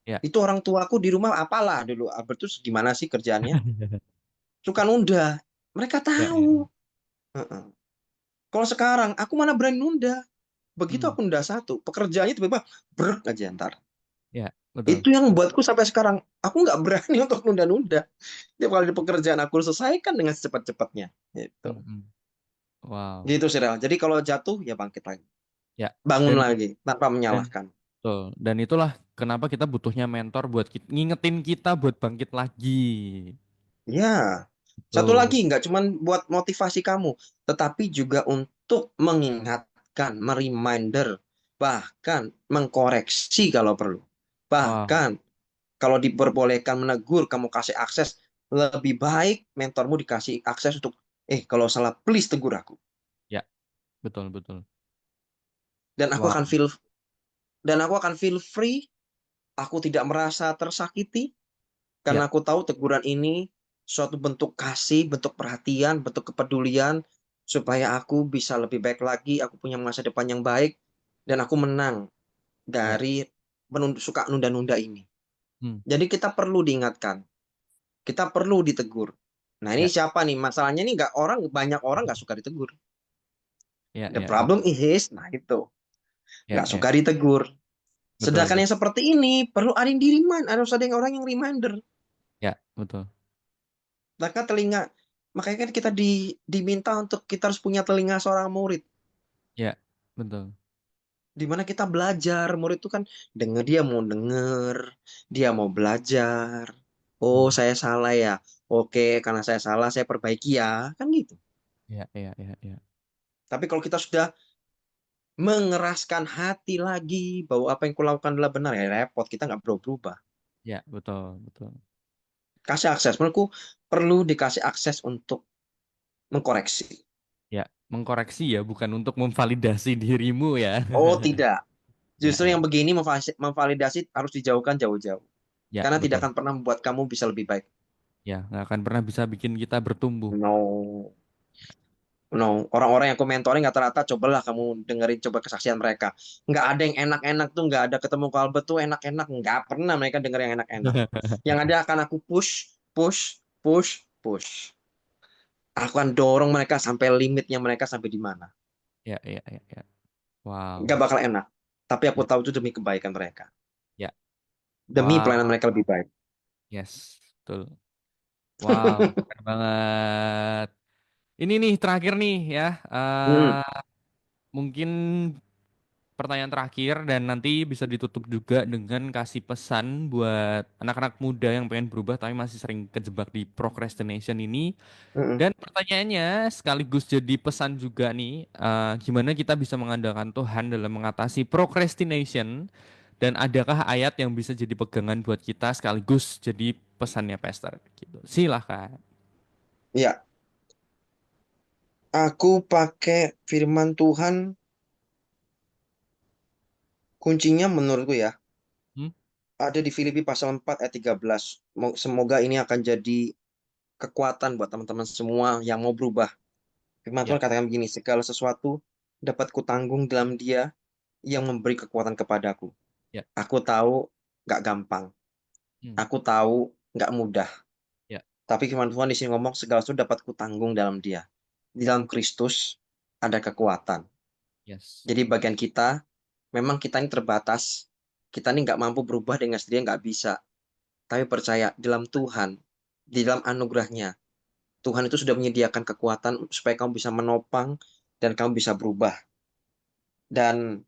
S1: ya,
S2: Itu orang tuaku di rumah apalah dulu. Albertus gimana sih kerjaannya? Suka nunda. Mereka
S1: ya, ya,
S2: tahu. Heeh. Kalau sekarang, aku mana berani nunda. Begitu
S1: hmm.
S2: aku nunda satu, pekerjaannya tiba-tiba brek aja ntar.
S1: Ya, betul.
S2: Itu yang membuatku sampai sekarang, aku nggak berani untuk nunda-nunda. Tiap kali di pekerjaan aku selesaikan dengan secepat-cepatnya. Gitu.
S1: Hmm, hmm. Wow.
S2: Gitu sih, Rel. Jadi kalau jatuh, ya bangkit lagi.
S1: Ya,
S2: Bangun
S1: dan
S2: lagi, tanpa
S1: dan
S2: menyalahkan.
S1: betul. Dan itulah kenapa kita butuhnya mentor buat ngingetin kita buat bangkit lagi.
S2: Ya, satu
S1: Betul.
S2: lagi, nggak cuman buat motivasi kamu, tetapi juga untuk mengingatkan, mereminder, bahkan mengkoreksi kalau perlu.
S1: Wow.
S2: Bahkan kalau diperbolehkan menegur, kamu kasih akses, lebih baik mentormu dikasih akses untuk, kalau salah, please tegur aku.
S1: Ya, betul, betul.
S2: Dan aku akan
S1: Wow.
S2: feel dan aku akan feel free, aku tidak merasa tersakiti,
S1: Ya,
S2: karena aku tahu teguran ini suatu bentuk kasih, bentuk perhatian, bentuk kepedulian, supaya aku bisa lebih baik lagi, aku punya masa depan yang baik, dan aku menang
S1: ya.
S2: dari suka nunda-nunda ini.
S1: Hmm.
S2: Jadi kita perlu diingatkan, kita perlu ditegur. Nah ini
S1: Ya,
S2: siapa nih? Masalahnya nih nggak orang, banyak orang nggak suka ditegur.
S1: ya,
S2: The
S1: ya, ya,
S2: problem is, nah itu
S1: ya,
S2: nggak
S1: ya.
S2: suka ditegur.
S1: Betul,
S2: Sedangkan
S1: betul.
S2: yang seperti ini perlu ada yang di-remind, harus ada yang orang yang reminder.
S1: Ya, betul.
S2: Maka telinga, makanya kan kita diminta untuk kita harus punya telinga seorang murid.
S1: Ya, betul.
S2: Di mana kita belajar, murid itu kan denger, dia mau denger, dia mau belajar. Oh,
S1: Hmm.
S2: saya salah ya. Oke, karena saya salah, saya perbaiki ya. Kan gitu.
S1: Ya, ya, ya, ya.
S2: Tapi kalau kita sudah mengeraskan hati lagi bahwa apa yang kulakukan adalah benar, ya repot. Kita nggak berubah.
S1: Ya, betul, betul.
S2: Kasih akses. Menurutku perlu dikasih akses untuk mengkoreksi.
S1: Ya, mengkoreksi ya, bukan untuk memvalidasi dirimu ya.
S2: Oh, tidak.
S1: Ya,
S2: Justru
S1: ya,
S2: yang begini memvalidasi harus dijauhkan jauh-jauh.
S1: ya,
S2: Karena tidak
S1: betul.
S2: akan pernah membuat kamu bisa lebih baik.
S1: Ya, nggak akan pernah bisa bikin kita bertumbuh.
S2: No. No, orang-orang yang aku mentoring rata-rata cobalah kamu dengerin coba kesaksian mereka. Nggak ada yang enak-enak tuh, nggak ada ketemu Albert tuh enak-enak. Nggak pernah mereka denger yang enak-enak. Yang ada akan aku push, push, push, push. Aku akan dorong mereka sampai limitnya mereka sampai di mana.
S1: Ya, ya, ya, ya.
S2: Nggak
S1: Wow.
S2: bakal enak. Tapi aku
S1: Ya,
S2: tahu itu demi kebaikan mereka.
S1: ya.
S2: Demi pelayanan
S1: Wow.
S2: mereka lebih baik.
S1: Yes, betul. Wow, keren banget. Ini nih terakhir nih ya.
S2: Hmm,
S1: Mungkin pertanyaan terakhir dan nanti bisa ditutup juga dengan kasih pesan buat anak-anak muda yang pengen berubah tapi masih sering kejebak di procrastination ini.
S2: mm-mm.
S1: Dan pertanyaannya sekaligus jadi pesan juga nih, gimana kita bisa mengandalkan Tuhan dalam mengatasi procrastination dan adakah ayat yang bisa jadi pegangan buat kita sekaligus jadi pesannya Pastor gitu. Silahkan.
S2: Ya, aku pakai firman Tuhan kuncinya menurutku ya.
S1: Hmm?
S2: Ada di Filipi pasal 4 ayat 13. Semoga ini akan jadi kekuatan buat teman-teman semua yang mau berubah. Firman
S1: Ya,
S2: Tuhan katakan begini, segala sesuatu dapat kutanggung dalam Dia yang memberi kekuatan kepadaku.
S1: ya,
S2: Aku tahu nggak gampang.
S1: hmm,
S2: Aku tahu nggak mudah.
S1: ya,
S2: Tapi firman Tuhan di sini ngomong segala sesuatu dapat kutanggung dalam Dia. Di dalam Kristus ada kekuatan.
S1: yes,
S2: Jadi bagian kita, memang kita ini terbatas. Kita ini nggak mampu berubah dengan sendiri, nggak bisa. Tapi percaya, dalam Tuhan, di dalam anugerahnya, Tuhan itu sudah menyediakan kekuatan supaya kamu bisa menopang dan kamu bisa berubah. Dan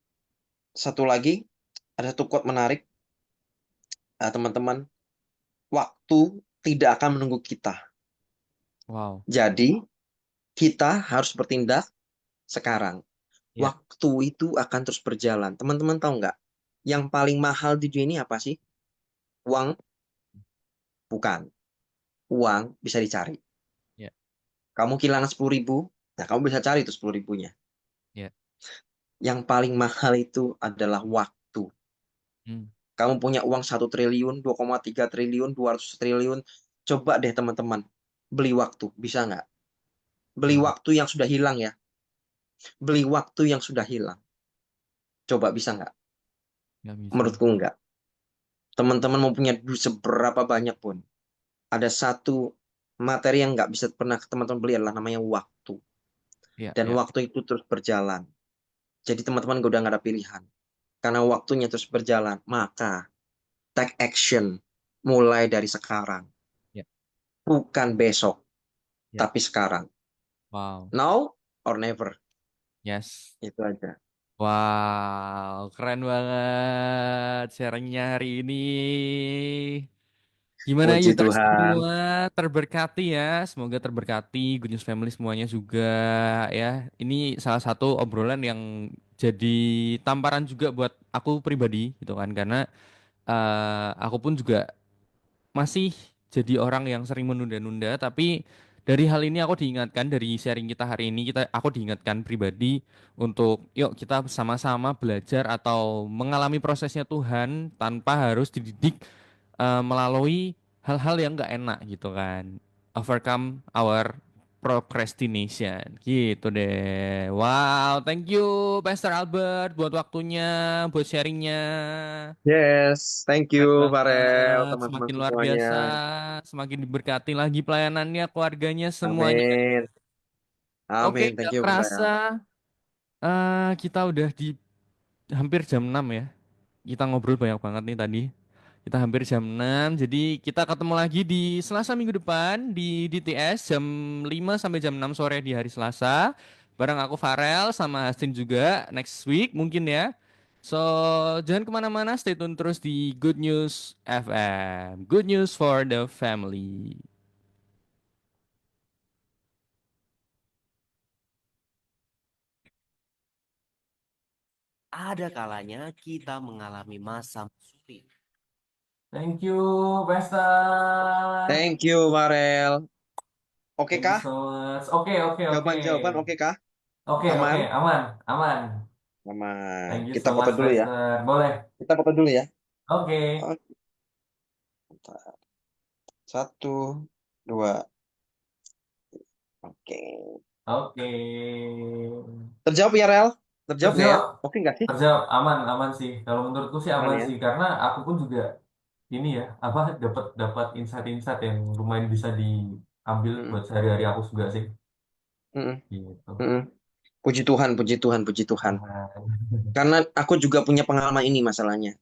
S2: satu lagi, ada satu quote menarik, teman-teman. Waktu tidak akan menunggu kita.
S1: wow,
S2: Jadi, kita harus bertindak sekarang.
S1: ya,
S2: Waktu itu akan terus berjalan. Teman-teman tahu nggak? Yang paling mahal di dunia ini apa sih? Uang? Bukan. Uang bisa dicari.
S1: ya,
S2: Kamu kehilangan 10.000, nah kamu bisa cari itu 10.000-nya.
S1: ya,
S2: Yang paling mahal itu adalah waktu.
S1: hmm,
S2: Kamu punya uang 1 triliun, 2,3 triliun, 200 triliun. Coba deh teman-teman, beli waktu. Bisa nggak? Beli
S1: nggak bisa,
S2: waktu yang sudah hilang ya. Beli waktu yang sudah hilang. Coba bisa nggak?
S1: nggak bisa.
S2: Menurutku nggak. Teman-teman mau punya duit seberapa banyak pun. Ada satu materi yang nggak bisa pernah teman-teman beli adalah namanya waktu.
S1: Ya,
S2: Dan
S1: ya,
S2: waktu itu terus berjalan. Jadi teman-teman udah nggak ada pilihan. Karena waktunya terus berjalan. Maka take action mulai dari sekarang.
S1: ya,
S2: Bukan besok,
S1: ya.
S2: tapi sekarang.
S1: Wow,
S2: Now or never.
S1: yes.
S2: Itu aja.
S1: Wow, keren banget sharingnya hari ini. Gimana
S2: Puji
S1: Yudres
S2: Tuhan.
S1: semua terberkati ya. Semoga terberkati Good News Family semuanya juga ya. Ini salah satu obrolan yang jadi tamparan juga buat aku pribadi gitu kan karena aku pun juga masih jadi orang yang sering menunda-nunda tapi dari hal ini aku diingatkan dari sharing kita hari ini aku diingatkan pribadi untuk yuk kita sama-sama belajar atau mengalami prosesnya Tuhan tanpa harus dididik melalui hal-hal yang nggak enak gitu kan. Overcome our procrastination gitu deh. Wow, thank you Pastor Albert buat waktunya, buat sharingnya.
S2: Yes, thank
S1: Keren
S2: you Farel,
S1: banget,
S2: teman-teman
S1: semakin luar
S2: semuanya.
S1: biasa, semakin diberkati lagi pelayanannya, keluarganya, semuanya.
S2: Amin.
S1: Oke,
S2: Amin.
S1: gak
S2: Thank you
S1: kerasa
S2: Farel.
S1: kita udah di hampir jam 6 ya. Kita ngobrol banyak banget nih tadi. Kita hampir jam 6, jadi kita ketemu lagi di Selasa minggu depan di DTS jam 5 sampai jam 6 sore di hari Selasa. Bareng aku Farel sama Hastin juga next week mungkin ya. So, jangan kemana-mana, stay tune terus di Good News FM. Good news for the family.
S3: Ada kalanya kita mengalami masa sulit.
S1: Thank you, Pastor.
S2: Thank you Farel. Oke
S1: Thank you
S2: kah?
S1: so much. Oke.
S2: Jawaban-jawaban oke kah?
S1: Oke,
S2: Aman?
S1: aman.
S2: Aman.
S1: Thank you
S2: Kita
S1: so
S2: foto
S1: much,
S2: dulu ya.
S1: Pastor. Boleh.
S2: Kita foto dulu ya.
S1: Oke.
S2: Oke. Satu, dua. Oke.
S4: Oke.
S2: Terjawab ya, Rel? Terjawab nggak ya?
S4: Terjawab,
S2: Oke nggak sih?
S4: terjawab aman, aman sih. Kalau menurutku sih
S2: Aman
S4: aman
S2: ya?
S4: sih, karena aku pun juga ini ya, apa dapat dapat insight-insight yang lumayan bisa diambil
S2: Mm-mm,
S4: buat sehari-hari aku juga sih.
S2: mm-mm,
S4: Gitu.
S2: mm-mm. Puji Tuhan, puji Tuhan, puji Tuhan.
S4: Nah,
S2: Karena aku juga punya pengalaman ini masalahnya.